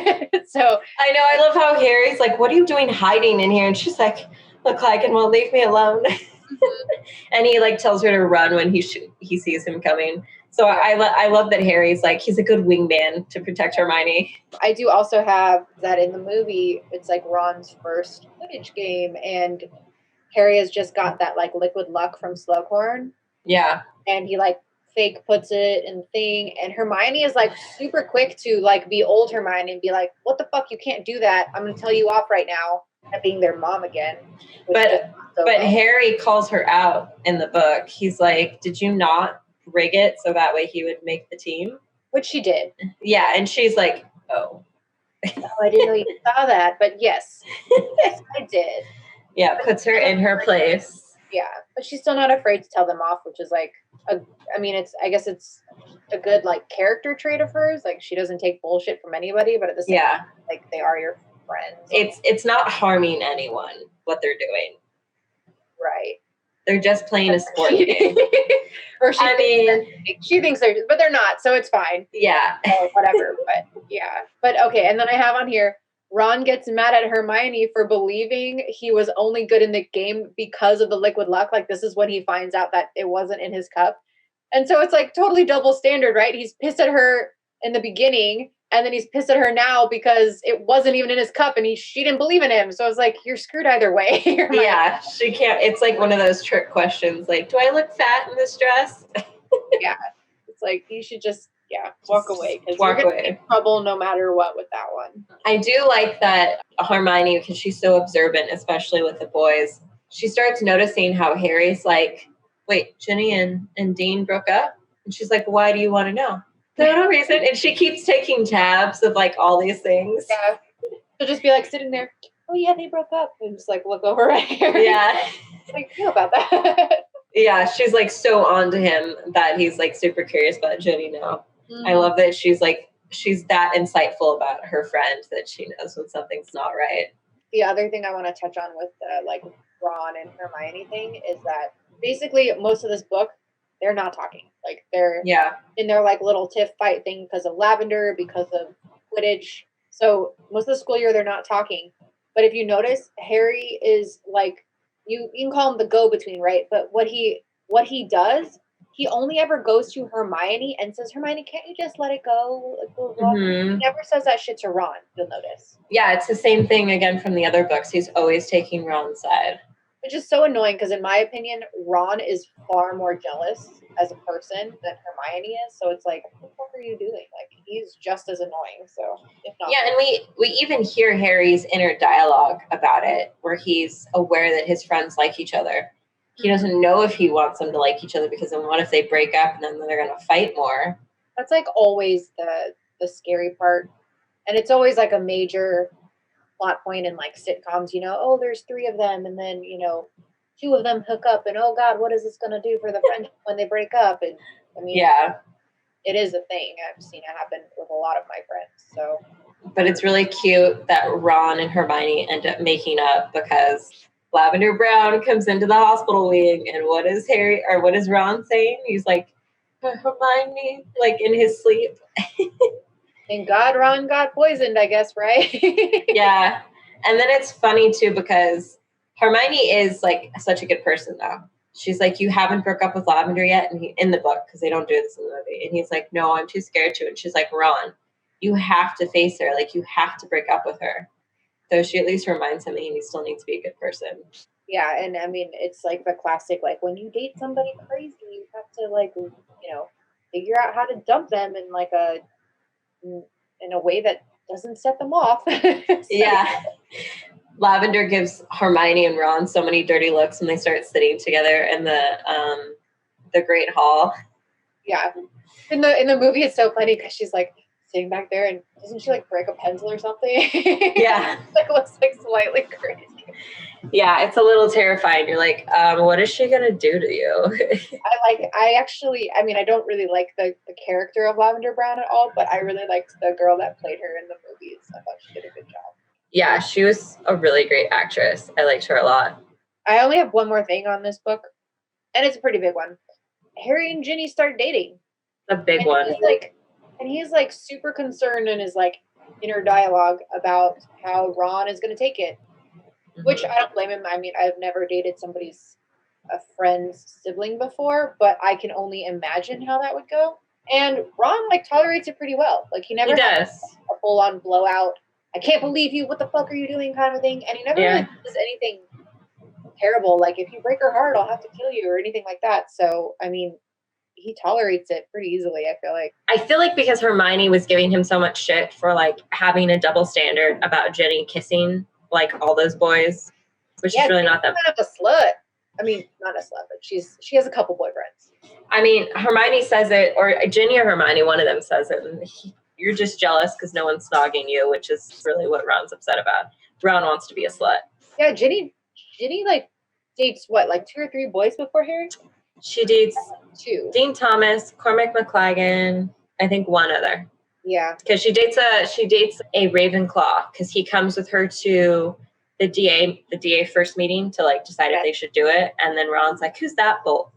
So I know. I love how Harry's like, what are you doing hiding in here? And she's like, look like and won't leave me alone. And he like tells her to run when he sees him coming. So I love that Harry's like, he's a good wingman to protect Hermione. I do also have that in the movie, it's like Ron's first Quidditch game, and Harry has just got that like liquid luck from Slughorn. Yeah. And he like fake puts it in the thing, and Hermione is like super quick to like be old Hermione and be like, what the fuck, you can't do that. I'm going to tell you off right now, at being their mom again. But Harry calls her out in the book. He's like, did you not rig it so that way he would make the team? Which she did. Yeah, and she's like, oh. I didn't know you saw that, but yes. Yes, I did. Yeah, puts her in her place. Yeah, but she's still not afraid to tell them off, which is like, I guess it's a good like character trait of hers. Like she doesn't take bullshit from anybody, but at the same time, like they are your friends. It's not harming anyone what they're doing. Right. They're just playing a sport game. Or she thinks they're, but they're not, so it's fine. Yeah. So whatever, but yeah. But okay, and then I have on here, Ron gets mad at Hermione for believing he was only good in the game because of the liquid luck. Like this is when he finds out that it wasn't in his cup. And so it's like totally double standard, right? He's pissed at her in the beginning, and then he's pissed at her now because it wasn't even in his cup and she didn't believe in him. So it's like, you're screwed either way. Yeah, she can't. It's like one of those trick questions. Like, do I look fat in this dress? Yeah. It's like, you should just walk away. Because walk you're away. in trouble no matter what with that one. I do like that Hermione, because she's so observant, especially with the boys, she starts noticing how Harry's like, wait, Ginny and Dean broke up? And she's like, why do you want to know? No reason. And she keeps taking tabs of like all these things. Yeah. She'll just be like sitting there, oh yeah, they broke up. And just like look over at Harry. Yeah. Like, feel about that. Yeah, she's like so on to him that he's like super curious about Ginny now. Mm-hmm. I love that she's that insightful about her friend that she knows when something's not right. The other thing I want to touch on with the like Ron and Hermione thing is that basically most of this book, they're not talking. Like they're in their like little tiff fight thing because of Lavender, because of Quidditch. So most of the school year they're not talking. But if you notice, Harry is like you can call him the go-between, right? But what he does, he only ever goes to Hermione and says, Hermione, can't you just let it go? Mm-hmm. He never says that shit to Ron, you'll notice. Yeah, it's the same thing again from the other books. He's always taking Ron's side. Which is so annoying because in my opinion, Ron is far more jealous as a person than Hermione is. So it's like, what the fuck are you doing? Like, he's just as annoying. So if not. Yeah, and we even hear Harry's inner dialogue about it, where he's aware that his friends like each other. He doesn't know if he wants them to like each other because then what if they break up and then they're going to fight more? That's like always the scary part. And it's always like a major plot point in like sitcoms, oh, there's 3 of them and then, 2 of them hook up and oh God, what is this going to do for the friendship when they break up? And I mean, it is a thing. I've seen it happen with a lot of my friends. So, but it's really cute that Ron and Hermione end up making up because Lavender Brown comes into the hospital wing, and what is Ron saying? He's like, Hermione, like in his sleep. Thank God Ron got poisoned, I guess, right? Yeah. And then it's funny too because Hermione is like such a good person though. She's like, you haven't broke up with Lavender yet? And in the book, because they don't do this in the movie. And he's like, no, I'm too scared to. And she's like, Ron, you have to face her. Like, you have to break up with her. So she at least reminds him that he still needs to be a good person. Yeah, and I mean, it's like the classic, like, when you date somebody crazy, you have to, like, figure out how to dump them in, like, in a way that doesn't set them off. Yeah. Lavender gives Hermione and Ron so many dirty looks when they start sitting together in the Great Hall. Yeah. In the movie, it's so funny because she's, like, sitting back there and doesn't she, like, break a pencil or something? Yeah. Like, looks, like, slightly crazy. Yeah, it's a little terrifying. You're like, what is she gonna do to you? I don't really like the character of Lavender Brown at all, but I really liked the girl that played her in the movies. I thought she did a good job. Yeah, she was a really great actress. I liked her a lot. I only have one more thing on this book, and it's a pretty big one. Harry and Ginny start dating. A big one. He's like super concerned in his like inner dialogue about how Ron is going to take it, which I don't blame him. I mean, I've never dated a friend's sibling before, but I can only imagine how that would go. And Ron like tolerates it pretty well. Like he never does a full on blowout. I can't believe you. What the fuck are you doing? Kind of thing. And he never really does anything terrible. Like if you break her heart, I'll have to kill you or anything like that. So I mean, he tolerates it pretty easily. I feel like because Hermione was giving him so much shit for like having a double standard about Ginny kissing like all those boys, which is really not that. Kind of a slut. I mean, not a slut, but she has a couple boyfriends. I mean, Hermione says it, or Ginny or Hermione, one of them says it, and you're just jealous because no one's snogging you, which is really what Ron's upset about. Ron wants to be a slut. Yeah, Ginny like dates what, like 2 or 3 boys before Harry? She dates 2. Dean Thomas, Cormac McLagan, I think one other. Yeah. Because she dates a Ravenclaw because he comes with her to the DA first meeting to like decide if they should do it, and then Ron's like, "Who's that bloke?"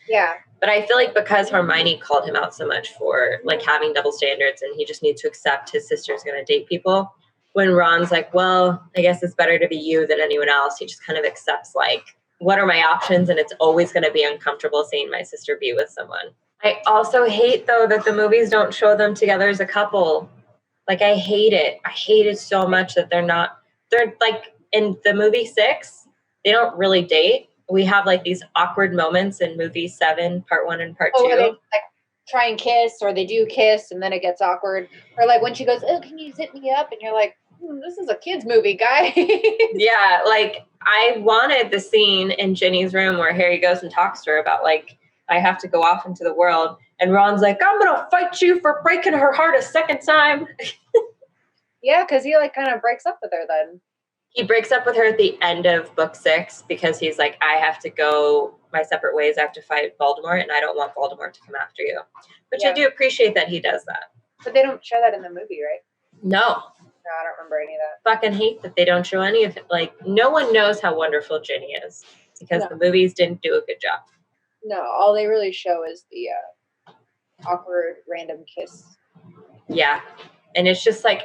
Yeah. But I feel like because Hermione called him out so much for like having double standards, and he just needs to accept his sister's going to date people. When Ron's like, "Well, I guess it's better to be you than anyone else," he just kind of accepts like, what are my options? And it's always going to be uncomfortable seeing my sister be with someone. I also hate, though, that the movies don't show them together as a couple. Like, I hate it. I hate it so much that they're like, in the movie 6, they don't really date. We have, like, these awkward moments in movie 7, part 1 and part 2. Where they, like, try and kiss, or they do kiss, and then it gets awkward. Or, like, when she goes, "Oh, can you zip me up?" And you're like, this is a kid's movie, guy. Yeah, like, I wanted the scene in Ginny's room where Harry goes and talks to her about, like, I have to go off into the world. And Ron's like, "I'm going to fight you for breaking her heart a second time." Yeah, because he, like, kind of breaks up with her then. He breaks up with her at the end of book 6 because he's like, I have to go my separate ways. I have to fight Voldemort, and I don't want Voldemort to come after you. Which I do appreciate that he does that. But they don't show that in the movie, right? No. No, I don't remember any of that. Fucking hate that they don't show any of it. Like, no one knows how wonderful Ginny is because the movies didn't do a good job. No, all they really show is the awkward random kiss. Yeah. And it's just like,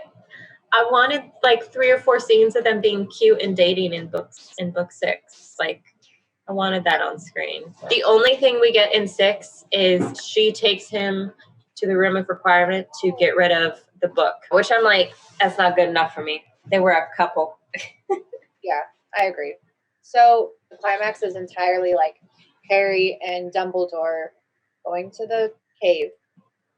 I wanted like 3 or 4 scenes of them being cute and dating in book 6. Like, I wanted that on screen. The only thing we get in 6 is she takes him to the room of requirement to get rid of the book, which I'm like, that's not good enough for me. They were a couple. Yeah, I agree. So the climax is entirely like Harry and Dumbledore going to the cave.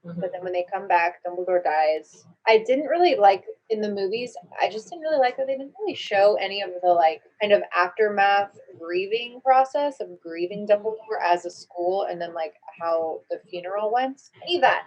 Mm-hmm. But then when they come back, Dumbledore dies. I didn't really like in the movies, I just didn't really like that they didn't really show any of the like kind of aftermath grieving process of grieving Dumbledore as a school, and then like how the funeral went. Any of that.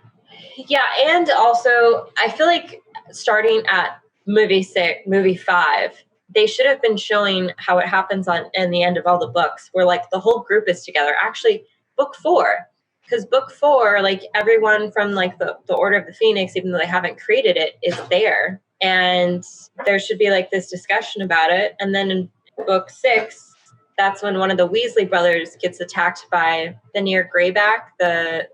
Yeah, and also I feel like starting at movie 5, they should have been showing how it happens in the end of all the books, where like the whole group is together. Actually, book 4. Because book 4, like everyone from like the Order of the Phoenix, even though they haven't created it, is there. And there should be like this discussion about it. And then in book 6, that's when one of the Weasley brothers gets attacked by the near Greyback, the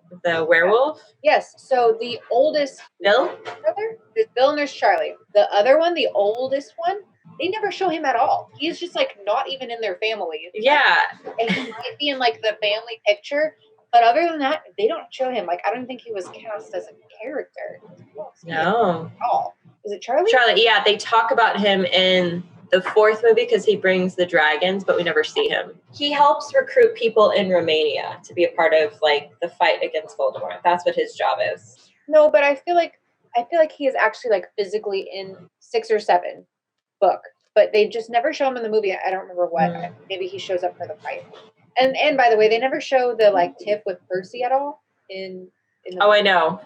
werewolf. Yes. So the oldest Bill brother, there's Bill and there's Charlie. The other one, the oldest one, they never show him at all. He's just like not even in their family. Yeah. And he might be in like the family picture. But other than that, they don't show him. Like, I don't think he was cast as a character. No. At all. Is it Charlie? Charlie, yeah. They talk about him in the 4th movie because he brings the dragons, but we never see him. He helps recruit people in Romania to be a part of, like, the fight against Voldemort. That's what his job is. No, but I feel like he is actually, like, physically in 6 or 7 book. But they just never show him in the movie. I don't remember what. Maybe he shows up for the fight. And by the way, they never show the like tiff with Percy at all in the I know.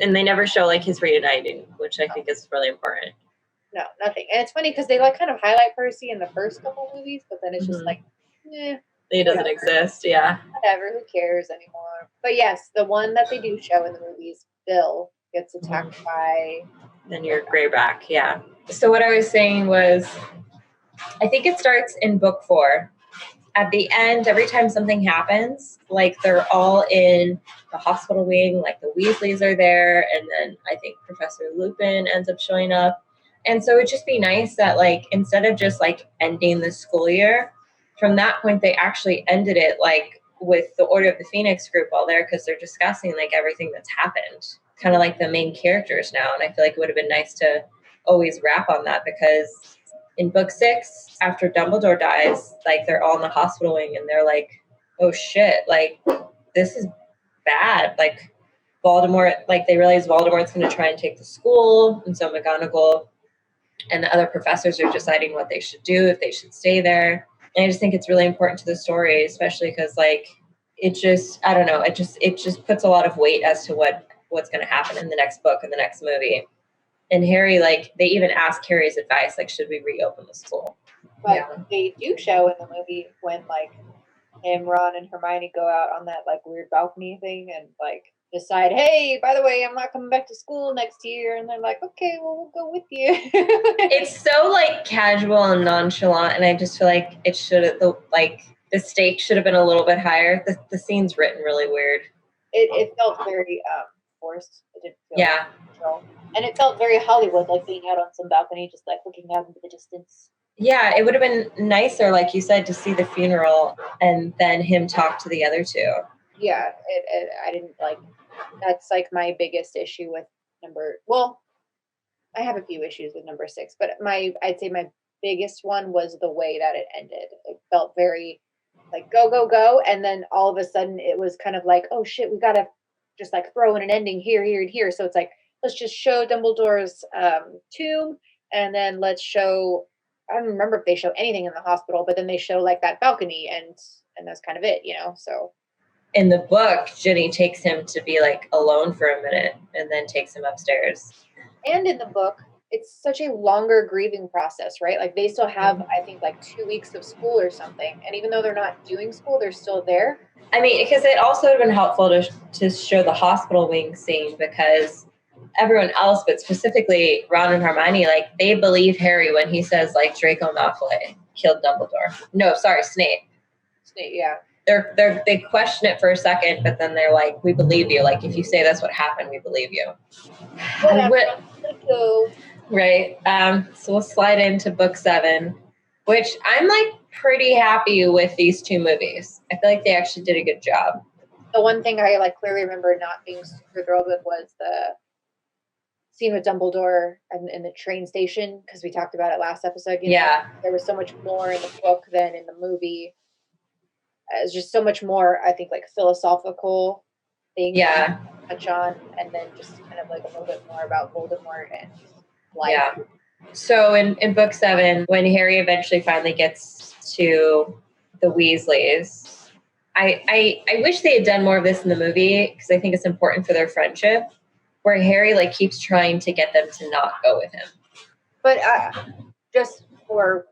And they never show like his reuniting, which I think is really important. No, nothing. And it's funny because they like kind of highlight Percy in the first couple movies, but then it's just like, He doesn't exist. Yeah. whatever, who cares anymore? But yes, the one that they do show in the movies, Bill gets attacked by. Then your grayback. Yeah. So what I was saying was, I think it starts in book 4. At the end, every time something happens, like they're all in the hospital wing, like the Weasleys are there, and then I think Professor Lupin ends up showing up. And so it'd just be nice that, like, instead of just like ending the school year, from that point they actually ended it like with the Order of the Phoenix group all there, because they're discussing like everything that's happened, kind of like the main characters now. And I feel like it would have been nice to always wrap on that, because in book 6, after Dumbledore dies, like they're all in the hospital wing and they're like, oh shit, like this is bad. Like Voldemort, like they realize Voldemort's going to try and take the school. And so McGonagall and the other professors are deciding what they should do, if they should stay there. And I just think it's really important to the story, especially because like it just, I don't know, it just puts a lot of weight as to what's going to happen in the next book and the next movie. And Harry, like, they even ask Harry's advice, like, should we reopen the school? But they do show in the movie when, like, him, Ron, and Hermione go out on that, like, weird balcony thing and, like, decide, hey, by the way, I'm not coming back to school next year. And they're like, okay, well, we'll go with you. It's so, like, casual and nonchalant, and I just feel like it should have, the stakes should have been a little bit higher. The scene's written really weird. It felt very forced. It didn't feel natural. And it felt very Hollywood, like being out on some balcony, just like looking out into the distance. Yeah, it would have been nicer, like you said, to see the funeral and then him talk to the other two. Yeah, I didn't like. That's like my biggest issue with I have a few issues with number 6, but I'd say my biggest one was the way that it ended. It felt very like go, go, go. And then all of a sudden it was kind of like, oh shit, we got to just like throw in an ending here, here, and here. So it's like, let's just show Dumbledore's tomb, and then let's show. I don't remember if they show anything in the hospital, but then they show like that balcony, and that's kind of it, So in the book, Ginny takes him to be like alone for a minute, and then takes him upstairs. And in the book, it's such a longer grieving process, right? Like they still have, I think, like 2 weeks of school or something, and even though they're not doing school, they're still there. I mean, because it also would have been helpful to show the hospital wing scene, because everyone else, but specifically Ron and Hermione, like they believe Harry when he says like Draco Malfoy killed Dumbledore. No, sorry, Snape. Snape, yeah. They question it for a second, but then they're like, we believe you. Like if you say that's what happened, we believe you. Right. So we'll slide into book 7, which I'm like pretty happy with these 2 movies. I feel like they actually did a good job. The one thing I like clearly remember not being super thrilled with was the scene with Dumbledore in the train station, because we talked about it last episode. There was so much more in the book than in the movie. It's just so much more, I think, like philosophical things to touch on, and then just kind of like a little bit more about Voldemort and life. Yeah. So in book 7, when Harry eventually finally gets to the Weasleys, I wish they had done more of this in the movie, because I think it's important for their friendship, where Harry like keeps trying to get them to not go with him. But just for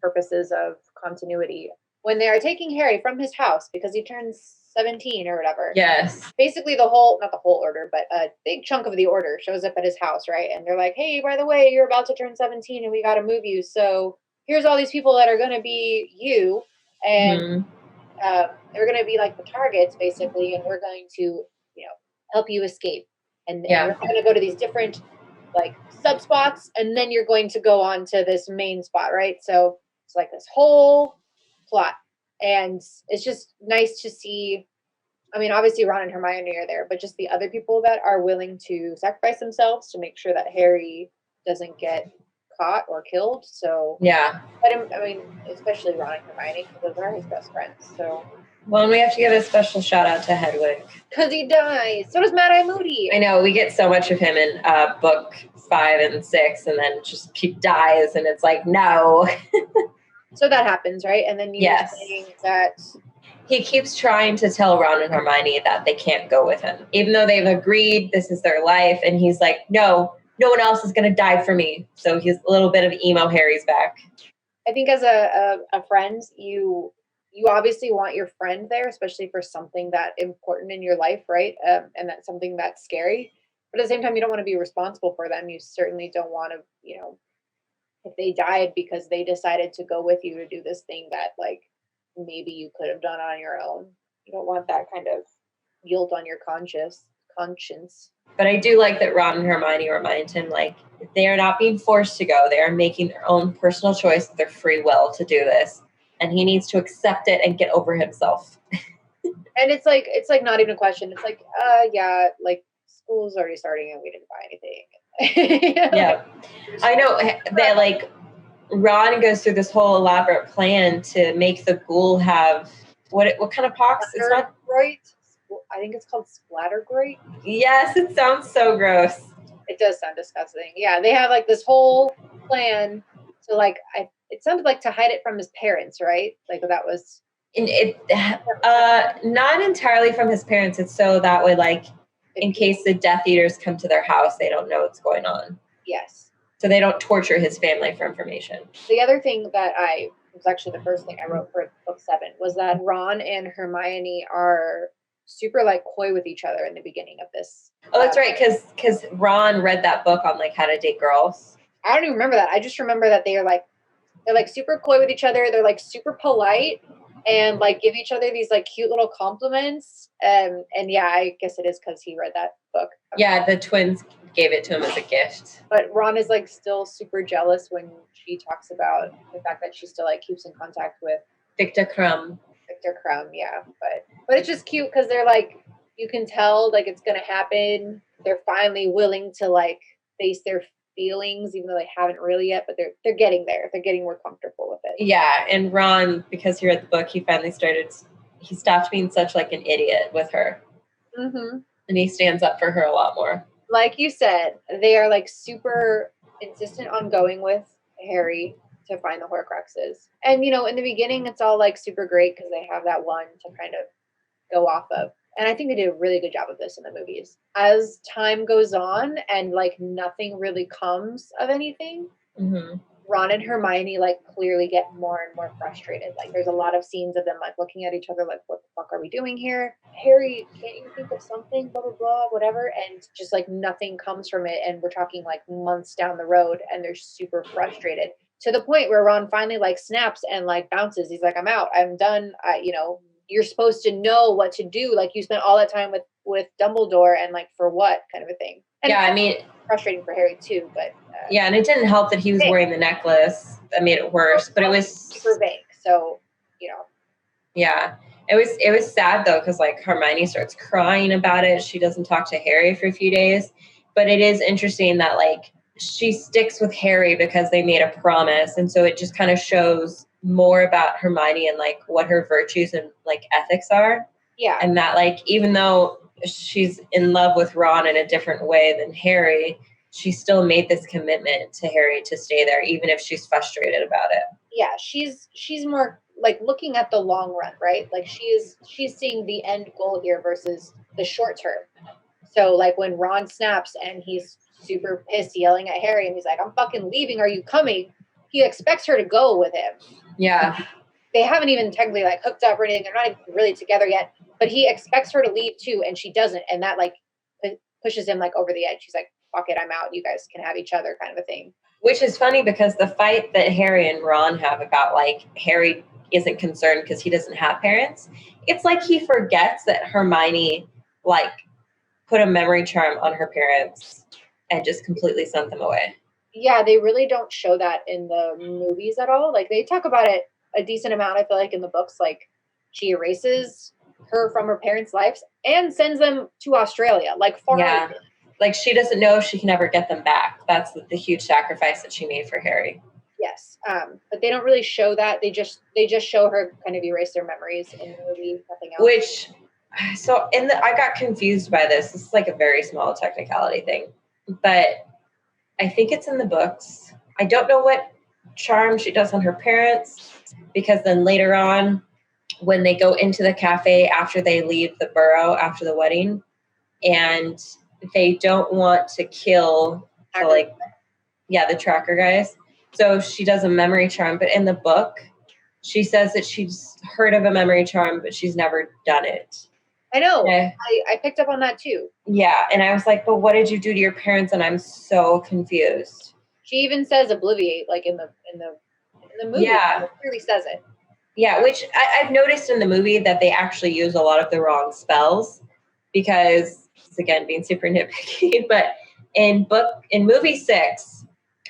purposes of continuity, when they are taking Harry from his house because he turns 17 or whatever. Yes. Basically not the whole order, but a big chunk of the order shows up at his house, right? And they're like, hey, by the way, you're about to turn 17 and we got to move you. So here's all these people that are going to be you. And they're going to be like the targets, basically. And we're going to, help you escape. And we're going to go to these different like sub spots. And then you're going to go on to this main spot, right? So it's like this whole plot, and it's just nice to see. I mean, obviously Ron and Hermione are there, but just the other people that are willing to sacrifice themselves to make sure that Harry doesn't get caught or killed. So but I mean, especially Ron and Hermione, because those are his best friends. So and we have to give a special shout out to Hedwig, because he dies. So does Mad Eye Moody. I know, we get so much of him in book 5 and 6, and then just he dies, and it's like, no. So that happens, right? And then you're saying that he keeps trying to tell Ron and Hermione that they can't go with him, even though they've agreed this is their life. And he's like, no, no one else is going to die for me. So he's a little bit of Emo Harry's back. I think as a friend, you obviously want your friend there, especially for something that important in your life, right? And that's something that's scary. But at the same time, you don't want to be responsible for them. You certainly don't want to, if they died because they decided to go with you to do this thing that like maybe you could have done on your own. You don't want that kind of guilt on your conscience. But I do like that Ron and Hermione remind him, like, they are not being forced to go. They are making their own personal choice, their free will to do this. And he needs to accept it and get over himself. And it's like not even a question. It's like, yeah, like school's already starting and we didn't buy anything. Yeah. I know that, like, Ron goes through this whole elaborate plan to make the ghoul have what kind of pox? It's not right. I think it's called splattergroit. Yes, it sounds so gross. It does sound disgusting. Yeah, they have like this whole plan to like it sounded like to hide it from his parents, right? Like that was not entirely from his parents. It's so that way, like, in case the Death Eaters come to their house, they don't know what's going on. Yes. So they don't torture his family for information. The other thing that was actually the first thing I wrote for book 7 was that Ron and Hermione are super like coy with each other in the beginning of this. Oh, that's right, because Ron read that book on like how to date girls. I don't even remember that. I just remember that they're like super coy with each other. They're like super polite and like give each other these like cute little compliments. And yeah, I guess it is because he read that book. Yeah, the twins gave it to him as a gift. But Ron is like still super jealous when she talks about the fact that she still like keeps in contact with Victor Crumb, yeah. But it's just cute because they're like, you can tell like it's gonna happen. They're finally willing to like face their feelings, even though they haven't really yet. But they're getting there. They're getting more comfortable with it. Yeah, and Ron, because he read the book, he stopped being such like an idiot with her. Mm-hmm. And he stands up for her a lot more. Like you said, they are like super insistent on going with Harry to find the Horcruxes. And, in the beginning, it's all like super great because they have that one to kind of go off of. And I think they did a really good job of this in the movies. As time goes on and like nothing really comes of anything, mm-hmm. Ron and Hermione like clearly get more and more frustrated. Like there's a lot of scenes of them like looking at each other like, what the fuck are we doing here? Harry, can't you think of something? Blah, blah, blah, whatever. And just like nothing comes from it. And we're talking like months down the road and they're super frustrated to the point where Ron finally like snaps and like bounces. He's like, I'm out. I'm done. You're supposed to know what to do. Like you spent all that time with Dumbledore and like for what kind of a thing. And yeah, I mean, frustrating for Harry too, but yeah, and it didn't help that he was wearing the necklace. That made it worse. But it was super vague. So, Yeah. It was sad though, because like Hermione starts crying about it. She doesn't talk to Harry for a few days. But it is interesting that like she sticks with Harry because they made a promise. And so it just kind of shows more about Hermione and like what her virtues and like ethics are. Yeah. And that like even though she's in love with Ron in a different way than Harry, she still made this commitment to Harry to stay there, even if she's frustrated about it. Yeah, she's more like looking at the long run, right? Like she's seeing the end goal here versus the short term. So like when Ron snaps and he's super pissed yelling at Harry and he's like, I'm fucking leaving, are you coming? He expects her to go with him. Yeah. They haven't even technically like hooked up or anything. They're not even really together yet, but he expects her to leave too and she doesn't. And that like pushes him like over the edge. She's like, fuck it, I'm out. You guys can have each other kind of a thing. Which is funny because the fight that Harry and Ron have about like Harry isn't concerned because he doesn't have parents. It's like he forgets that Hermione like put a memory charm on her parents and just completely sent them away. Yeah, they really don't show that in the movies at all. Like they talk about it a decent amount, I feel like in the books, like she erases her from her parents' lives and sends them to Australia, like far away. Like she doesn't know if she can ever get them back. That's the huge sacrifice that she made for Harry. Yes, but they don't really show that. They just show her kind of erase their memories in the movie, nothing else. I got confused by this. This is like a very small technicality thing, but I think it's in the books. I don't know what charm she does on her parents, because then later on, when they go into the cafe after they leave the burrow after the wedding, and they don't want to kill So like, yeah, the tracker guys. So she does a memory charm, but in the book, she says that she's heard of a memory charm, but she's never done it. I know. Yeah. I picked up on that too. Yeah, and I was like, but what did you do to your parents? And I'm so confused. She even says obliviate, like in the movie. Yeah. It clearly says it. Yeah, which I've noticed in the movie that they actually use a lot of the wrong spells because, it's again, being super nitpicky, but in movie 6,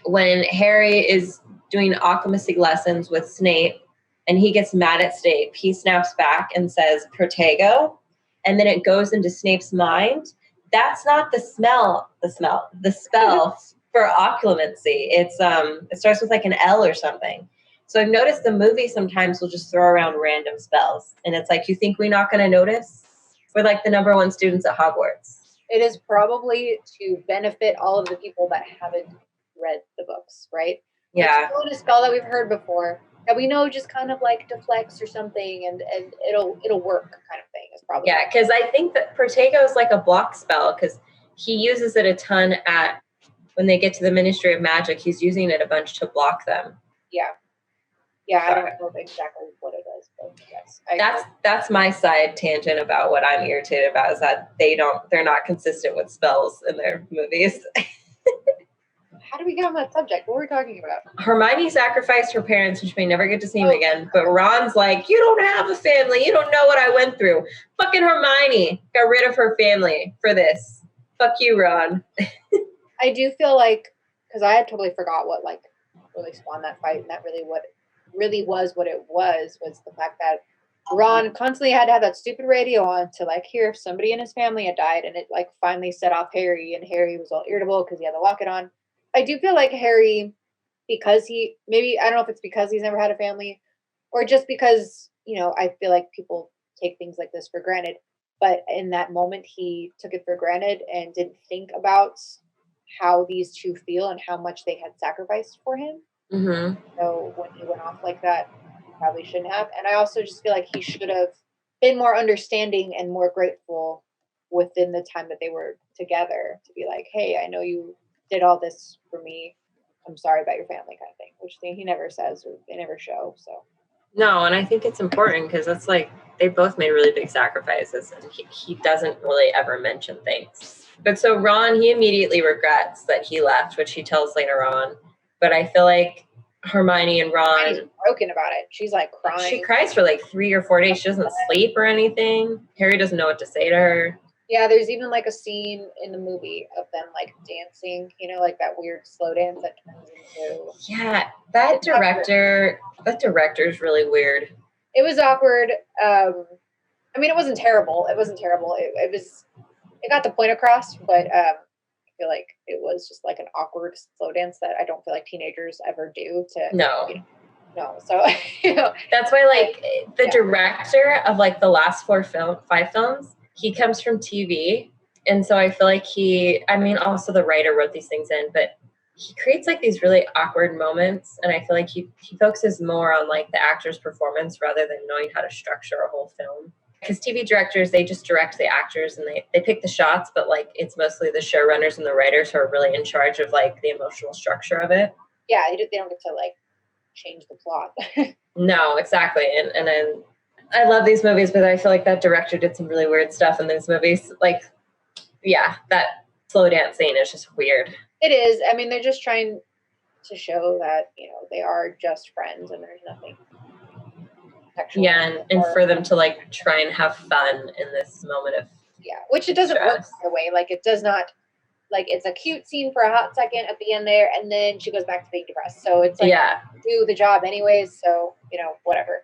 when Harry is doing alchemistic lessons with Snape and he gets mad at Snape, he snaps back and says Protego, and then it goes into Snape's mind. That's not the spell for occlumency. It's it starts with like an L or something. So I've noticed the movie sometimes will just throw around random spells. And it's like, you think we're not going to notice? We're like the number 1 students at Hogwarts. It is probably to benefit all of the people that haven't read the books, right? Yeah. It's a spell that we've heard before that we know just kind of like deflects or something and it'll work kind of thing. Is probably. Yeah, because I think that Protego is like a block spell because he uses it a ton when they get to the Ministry of Magic, he's using it a bunch to block them. Yeah. Yeah, I don't know exactly what it is, but yes. That's my side tangent about what I'm irritated about is that they're not consistent with spells in their movies. How do we get on that subject? What were we talking about? Hermione sacrificed her parents, which may never get to see him again. But Ron's like, you don't have a family. You don't know what I went through. Fucking Hermione got rid of her family for this. Fuck you, Ron. I do feel like, because I had totally forgot what like really spawned that fight, and that really was what it was the fact that Ron constantly had to have that stupid radio on to like hear if somebody in his family had died, and it like finally set off Harry, and Harry was all irritable because he had the locket on. I do feel like Harry, because I don't know if it's because he's never had a family or just because, I feel like people take things like this for granted, but in that moment he took it for granted and didn't think about how these two feel and how much they had sacrificed for him. Mm-hmm. So when he went off like that, he probably shouldn't have. And I also just feel like he should have been more understanding and more grateful within the time that they were together to be like, hey, I know you did all this for me. I'm sorry about your family kind of thing, which he never says or they never show. So no, and I think it's important because it's like they both made really big sacrifices and he doesn't really ever mention things. But so Ron, he immediately regrets that he left, which he tells later on. But I feel like Hermione and Ron... Hermione's broken about it. She's like crying. She cries for like 3 or 4 days. She doesn't sleep or anything. Harry doesn't know what to say to her. Yeah, there's even like a scene in the movie of them like dancing, like that weird slow dance that turns into... Yeah, that director is really weird. It was awkward. I mean, it wasn't terrible. It got the point across, but I feel like it was just like an awkward slow dance that I don't feel like teenagers ever do to... No. No, so... That's why like the director of like the last 5 films, he comes from TV, and so I feel like also the writer wrote these things in, but he creates like these really awkward moments, and I feel like he focuses more on like the actor's performance rather than knowing how to structure a whole film. Because TV directors, they just direct the actors and they pick the shots, but like it's mostly the showrunners and the writers who are really in charge of like the emotional structure of it. Yeah, they don't get to like change the plot. No, exactly, and then. I love these movies, but I feel like that director did some really weird stuff in these movies. Like, yeah, that slow dance scene is just weird. It is. I mean, they're just trying to show that, they are just friends and there's nothing sexual. Yeah, and for them to, like, try and have fun in this moment of which it doesn't stress. work the way. Like, it does not, like, it's a cute scene for a hot second at the end there, and then she goes back to being depressed. So it's like, do the job anyways, so, whatever.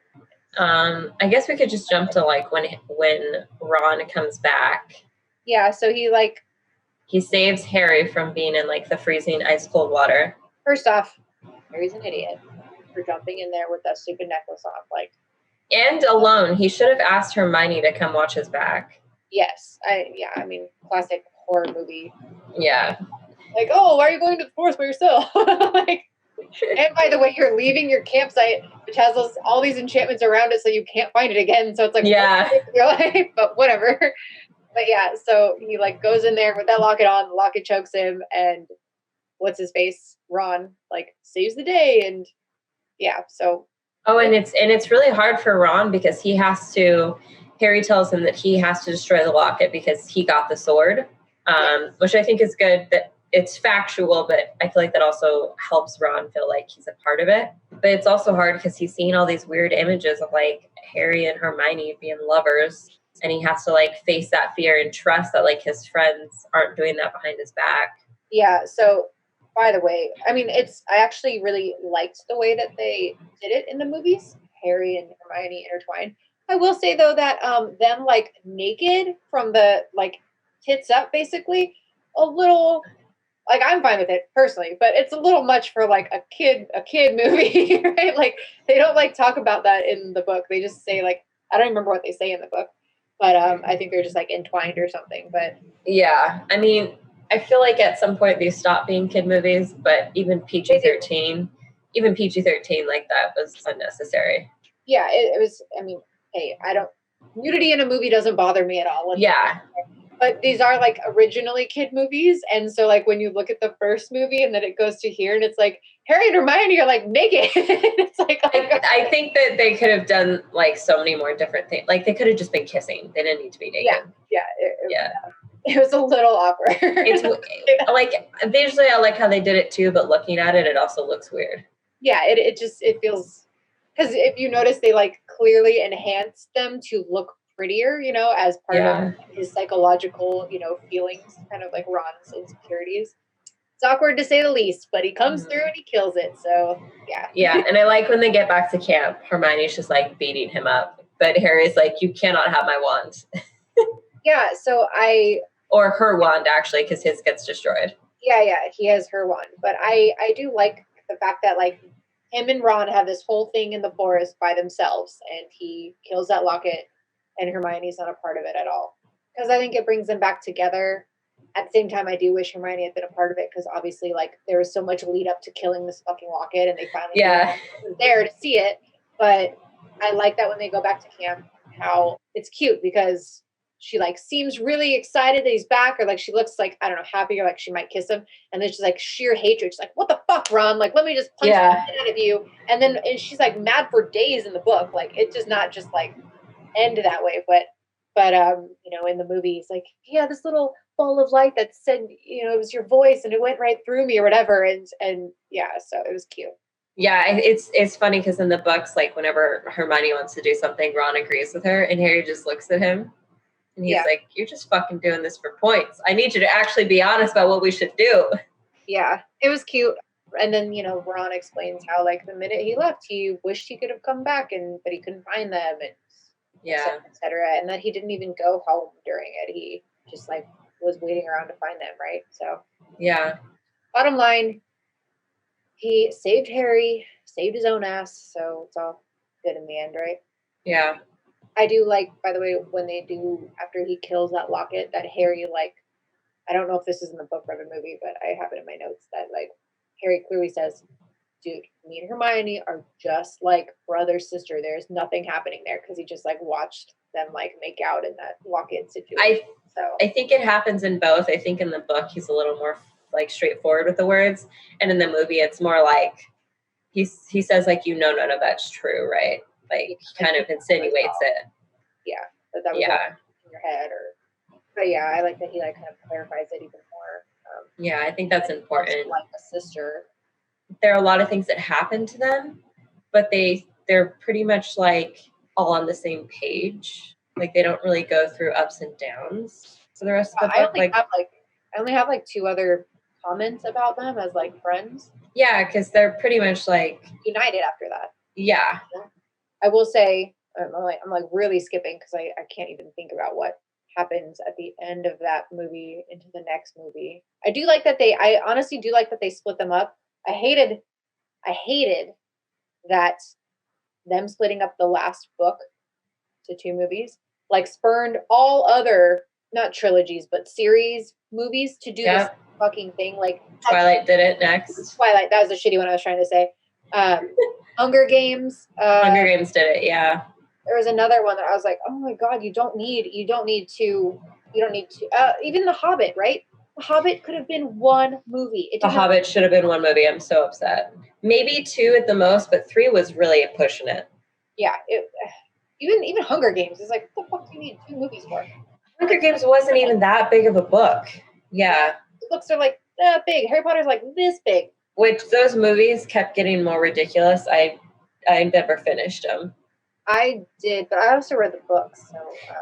I guess we could just jump to like when Ron comes back. Yeah, so he saves Harry from being in like the freezing ice cold water. First off, Harry's an idiot for jumping in there with that stupid necklace on, like. And alone, he should have asked Hermione to come watch his back. Yes, I mean, classic horror movie. Yeah. Like, oh, why are you going to the forest by yourself? Like. And by the way, you're leaving your campsite, which has all these enchantments around it, so you can't find it again. So it's like, your life, but whatever. But yeah, so he like goes in there with that locket on, the locket chokes him, and what's his face, Ron, like saves the day, and yeah, so. Oh, and it's really hard for Ron because Harry tells him that he has to destroy the locket because he got the sword, which I think is good that it's factual, but I feel like that also helps Ron feel like he's a part of it. But it's also hard because he's seen all these weird images of like Harry and Hermione being lovers, and he has to like face that fear and trust that like his friends aren't doing that behind his back. Yeah, so by the way, I mean, I actually really liked the way that they did it in the movies, Harry and Hermione intertwined. I will say though that them like naked from the like tits up basically, a little, like I'm fine with it personally, but it's a little much for like a kid movie, right? Like they don't like talk about that in the book. They just say like, I don't remember what they say in the book, but I think they're just like entwined or something. But yeah, I mean, I feel like at some point they stopped being kid movies, but even PG-13, like that was unnecessary. Yeah, it was. I mean, hey, nudity in a movie doesn't bother me at all. Yeah. But these are like originally kid movies, and so like when you look at the first movie and then it goes to here and it's like Harry and Hermione are like naked. It's like I think that they could have done like so many more different things. Like they could have just been kissing. They didn't need to be naked. Yeah. It was a little awkward. It's like visually, I like how they did it too, but looking at it, it also looks weird. Yeah, it feels, because if you notice, they like clearly enhanced them to look prettier, as part of his psychological, feelings, kind of like Ron's insecurities. It's awkward to say the least, but he comes through and he kills it. So yeah. Yeah, and I like when they get back to camp, Hermione's just like beating him up, but Harry's like, "You cannot have my wand." Yeah, so or her wand actually, because his gets destroyed. Yeah, he has her wand, but I do like the fact that like him and Ron have this whole thing in the forest by themselves, and he kills that locket, and Hermione's not a part of it at all, because I think it brings them back together. At the same time, I do wish Hermione had been a part of it, because obviously, like, there was so much lead up to killing this fucking locket, and they finally were there to see it. But I like that when they go back to camp, how it's cute, because she like seems really excited that he's back, or like she looks like, I don't know, happy, or like she might kiss him, and then she's like sheer hatred. She's like, "What the fuck, Ron? Like, let me just punch the shit out of you." And she's like mad for days in the book. Like it does not just like end that way, but in the movie, it's like, yeah, this little ball of light that said, it was your voice, and it went right through me, or whatever, and yeah, so it was cute. Yeah, it's funny because in the books, like whenever Hermione wants to do something, Ron agrees with her, and Harry just looks at him. And he's like, "You're just fucking doing this for points. I need you to actually be honest about what we should do." Yeah, it was cute. And then, Ron explains how, like, the minute he left, he wished he could have come back, but he couldn't find them, and et cetera. And that he didn't even go home during it. He just, like, was waiting around to find them, right? So, yeah. Bottom line, he saved Harry, saved his own ass, so it's all good in the end, right? Yeah. I do like, by the way, when they do, after he kills that locket, that Harry, like, I don't know if this is in the book or the movie, but I have it in my notes that, like, Harry clearly says, "Dude, me and Hermione are just like brother, sister. There's nothing happening there," because he just, like, watched them, like, make out in that locket situation. I think it happens in both. I think in the book, he's a little more, like, straightforward with the words. And in the movie, it's more like, he says, like, none of that's true, right? Like, he kind of insinuates it. Yeah, that was like in your head, but yeah, I like that he like kind of clarifies it even more. I think that's important. Like a sister. There are a lot of things that happen to them, but they're pretty much like all on the same page. Like they don't really go through ups and downs for the rest of the book. I only have like 2 other comments about them as like friends. Yeah, because they're pretty much like united after that. Yeah. I will say, I'm like really skipping because I can't even think about what happens at the end of that movie into the next movie. I honestly do like that they split them up. I hated that them splitting up the last book to 2 movies, like, spurned all other, not trilogies, but series movies to do this fucking thing. Like Twilight did it next. Twilight, that was a shitty one I was trying to say. Hunger Games. Hunger Games did it, yeah. There was another one that I was like, oh my god, you don't need to, even The Hobbit, right? The Hobbit could have been one movie. The Hobbit should have been one movie. I'm so upset. Maybe 2 at the most, but 3 was really pushing it. Yeah, even Hunger Games is like, what the fuck do you need 2 movies for? Hunger Games wasn't even that big of a book. Yeah. The books are like that big. Harry Potter's like this big. Which those movies kept getting more ridiculous. I never finished them. I did, but I also read the books. So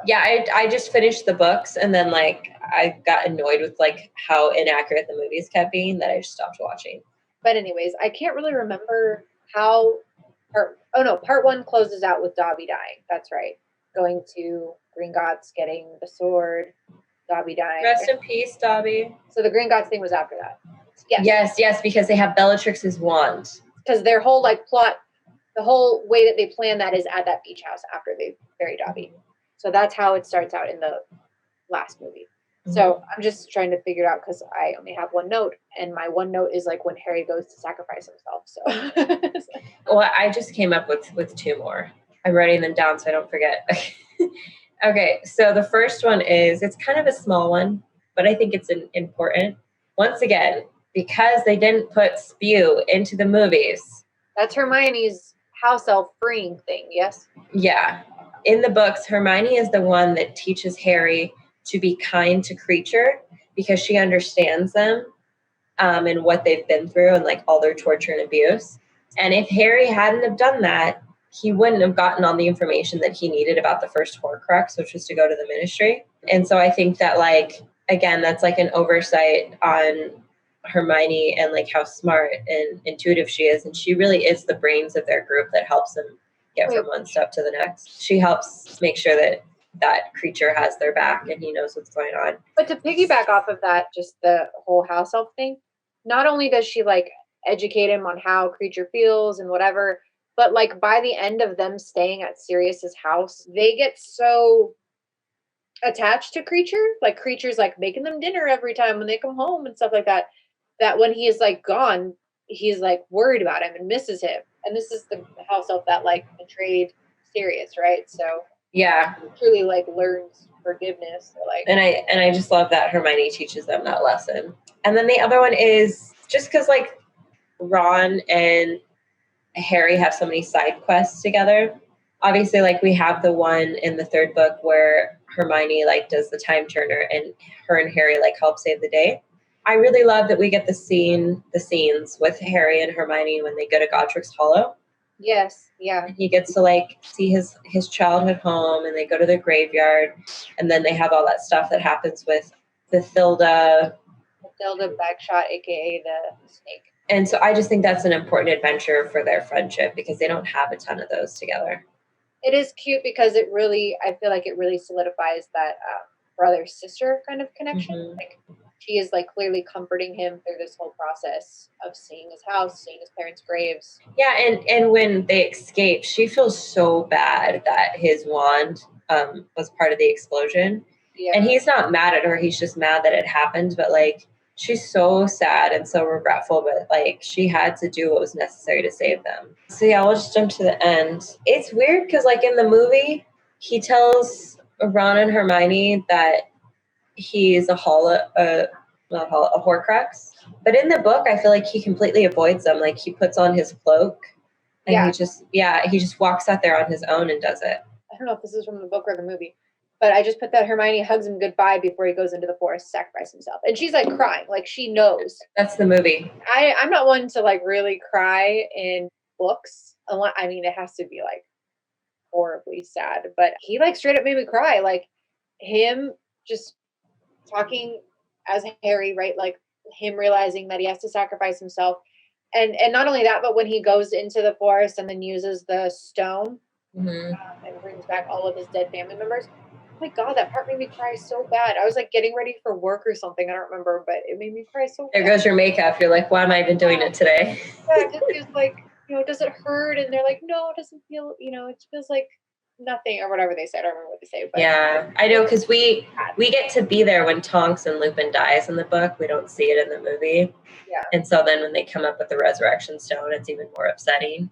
yeah, I just finished the books, and then like I got annoyed with like how inaccurate the movies kept being that I just stopped watching. But anyways, I can't really remember how part 1 closes out with Dobby dying. That's right. Going to Gringotts, getting the sword, Dobby dying. Rest in peace, Dobby. So the Gringotts thing was after that. Yes, because they have Bellatrix's wand. Because their whole like plot, the whole way that they plan that is at that beach house after they bury Dobby. So that's how it starts out in the last movie. Mm-hmm. So I'm just trying to figure it out because I only have one note, and my one note is like when Harry goes to sacrifice himself. So well, I just came up with 2 more. I'm writing them down so I don't forget. Okay, so the first one it's kind of a small one, but I think it's important. Once again, because they didn't put spew into the movies. That's Hermione's house elf freeing thing, yes? Yeah. In the books, Hermione is the one that teaches Harry to be kind to Creature because she understands them and what they've been through and like all their torture and abuse. And if Harry hadn't have done that, he wouldn't have gotten all the information that he needed about the first Horcrux, which was to go to the Ministry. And so I think that like, again, that's like an oversight on Hermione and like how smart and intuitive she is. And she really is the brains of their group that helps them get from one step to the next. She helps make sure that Creature has their back and he knows what's going on. But to piggyback off of that, just the whole house elf thing, not only does she like educate him on how Creature feels and whatever, but like by the end of them staying at Sirius's house, they get so attached to Creature. Like Creature's like making them dinner every time when they come home and stuff like that. That when he is like gone, he's like worried about him and misses him. And this is the house elf that like betrayed Sirius, right? So yeah, truly like learns forgiveness. Or, like, and I just love that Hermione teaches them that lesson. And then the other one is just because like Ron and Harry have so many side quests together. Obviously, like we have the one in the 3rd book where Hermione like does the time turner and her and Harry like help save the day. I really love that we get the scenes with Harry and Hermione when they go to Godric's Hollow. Yes, yeah. He gets to like see his childhood home, and they go to the graveyard, and then they have all that stuff that happens with Mathilda Bagshot, aka the snake. And so I just think that's an important adventure for their friendship because they don't have a ton of those together. It is cute because I feel like it really solidifies that brother-sister kind of connection. Mm-hmm. Like she is like clearly comforting him through this whole process of seeing his house, seeing his parents' graves. Yeah, and when they escape, she feels so bad that his wand was part of the explosion. Yeah. And he's not mad at her, he's just mad that it happened, but like she's so sad and so regretful, but like she had to do what was necessary to save them. So yeah, we'll just jump to the end. It's weird because like in the movie, he tells Ron and Hermione that he's a Horcrux. But in the book, I feel like he completely avoids them. Like he puts on his cloak and he just walks out there on his own and does it. I don't know if this is from the book or the movie. But I just put that Hermione hugs him goodbye before he goes into the forest to sacrifice himself. And she's like crying, like she knows. That's the movie. I'm not one to like really cry in books. I mean, it has to be like horribly sad. But he like straight up made me cry. Like him just talking as Harry, right? Like him realizing that he has to sacrifice himself. And not only that, but when he goes into the forest and then uses the stone and brings back all of his dead family members. Oh my God, that part made me cry so bad. I was like getting ready for work or something. I don't remember, but it made me cry so bad. There goes your makeup. You're like, why am I even doing it today? Yeah, it just feels like, does it hurt? And they're like, no, it doesn't feel, it feels like nothing or whatever they said. I don't remember what they say. But yeah, I know because we get to be there when Tonks and Lupin dies in the book. We don't see it in the movie. Yeah. And so then when they come up with the Resurrection Stone, it's even more upsetting.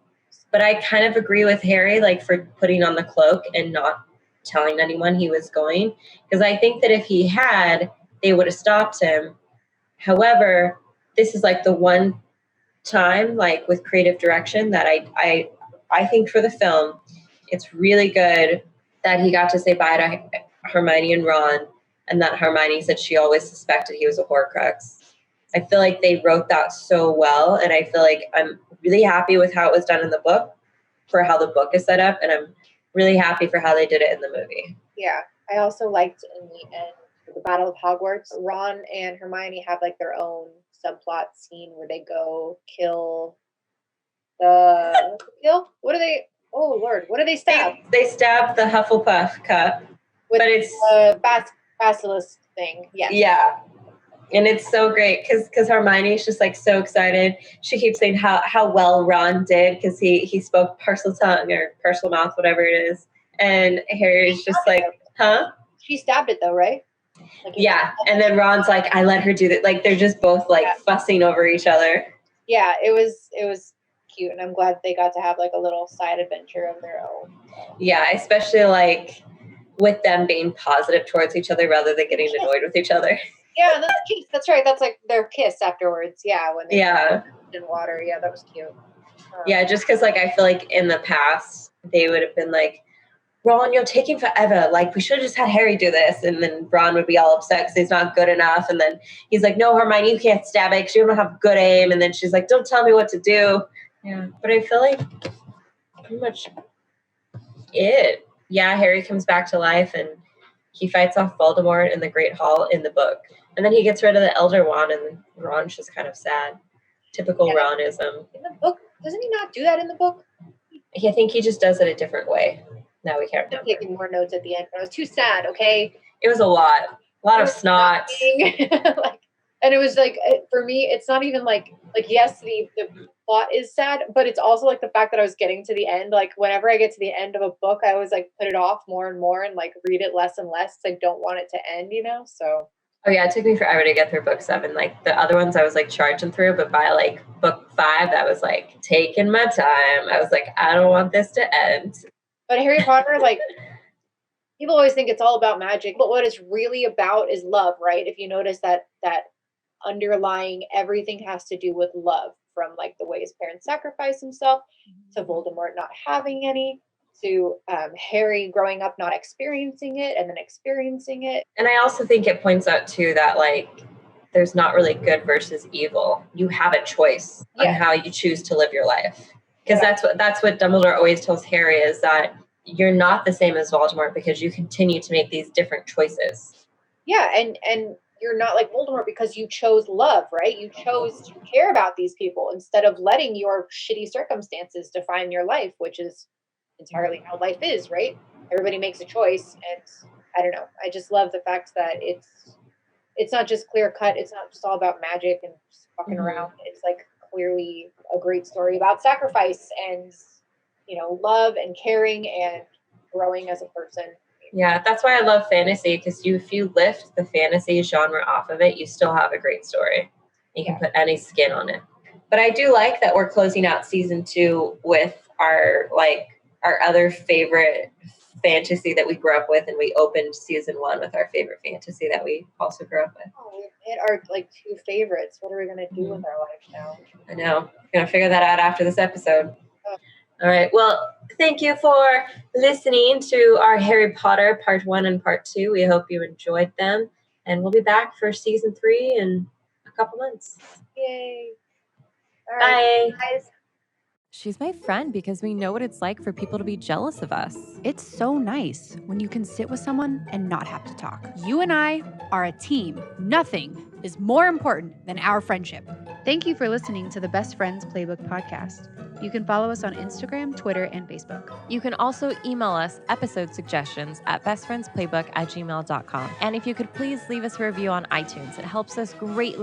But I kind of agree with Harry, like for putting on the cloak and not telling anyone he was going, because I think that if he had, they would have stopped him, However, this is like the one time, like with creative direction, that I think for the film, it's really good that he got to say bye to Hermione and Ron, and that Hermione said she always suspected he was a Horcrux. I feel like they wrote that so well, and I feel like I'm really happy with how it was done in the book, for how the book is set up, and I'm really happy for how they did it in the movie. Yeah, I also liked in the end, the Battle of Hogwarts, Ron and Hermione have like their own subplot scene where they go kill what do they, oh Lord, what do they stab? They stabbed the Hufflepuff cup. With but it's basilisk thing. Yeah. Yeah. And it's so great because Hermione's just like so excited. She keeps saying how well Ron did because he spoke parcel tongue or parcel mouth, whatever it is. And Harry's just like, huh? She stabbed it though, right? Like, yeah. And then Ron's like, I let her do that. Like they're just both like fussing over each other. Yeah, it was cute, and I'm glad they got to have like a little side adventure of their own. Yeah, especially like with them being positive towards each other rather than getting annoyed with each other. Yeah, that's right. That's like their kiss afterwards. Yeah, when they in water. Yeah, that was cute. Yeah, just because like I feel like in the past they would have been like, Ron, you're taking forever. Like we should have just had Harry do this, and then Ron would be all upset because he's not good enough. And then he's like, no, Hermione, you can't stab it because you don't have good aim. And then she's like, don't tell me what to do. Yeah, but I feel like pretty much it. Yeah, Harry comes back to life and he fights off Voldemort in the Great Hall in the book. And then he gets rid of the Elder Wand, and Ron's just kind of sad. Typical Ronism. In the book, doesn't he not do that in the book? I think he just does it a different way. Now we can't remember. I'm taking more notes at the end, but I was too sad, okay? It was a lot of snot. And it was like, for me, it's not even like yes, the plot is sad, but it's also like the fact that I was getting to the end. Like whenever I get to the end of a book, I always like put it off more and more and like read it less and less because I don't want it to end, so. Oh yeah, it took me forever to get through book 7. Like the other ones I was like charging through, but by like book 5, that was like taking my time. I was like, I don't want this to end. But Harry Potter, like people always think it's all about magic, but what it's really about is love, right? If you notice that underlying everything has to do with love, from like the way his parents sacrificed himself to Voldemort not having any, to Harry growing up not experiencing it and then experiencing it. And I also think it points out too that like there's not really good versus evil. You have a choice on how you choose to live your life. Because that's what Dumbledore always tells Harry, is that you're not the same as Voldemort because you continue to make these different choices. Yeah, and you're not like Voldemort because you chose love, right? You chose to care about these people instead of letting your shitty circumstances define your life, which is entirely how life is, right? Everybody makes a choice, and I don't know. I just love the fact that it's not just clear cut. It's not just all about magic and just fucking around. It's like clearly a great story about sacrifice and love and caring and growing as a person. Yeah, that's why I love fantasy, because if you lift the fantasy genre off of it, you still have a great story. You can put any skin on it. But I do like that we're closing out season 2 with our other favorite fantasy that we grew up with, and we opened season 1 with our favorite fantasy that we also grew up with. Oh, we've hit our 2 favorites. What are we gonna do with our life now? I know. We're gonna figure that out after this episode. All right. Well, thank you for listening to our Harry Potter Part 1 and Part 2. We hope you enjoyed them. And we'll be back for Season 3 in a couple months. Yay. All right. Bye. Guys. She's my friend because we know what it's like for people to be jealous of us. It's so nice when you can sit with someone and not have to talk. You and I are a team. Nothing is more important than our friendship. Thank you for listening to the Best Friends Playbook podcast. You can follow us on Instagram, Twitter, and Facebook. You can also email us episode suggestions at bestfriendsplaybook@gmail.com. And if you could please leave us a review on iTunes, it helps us greatly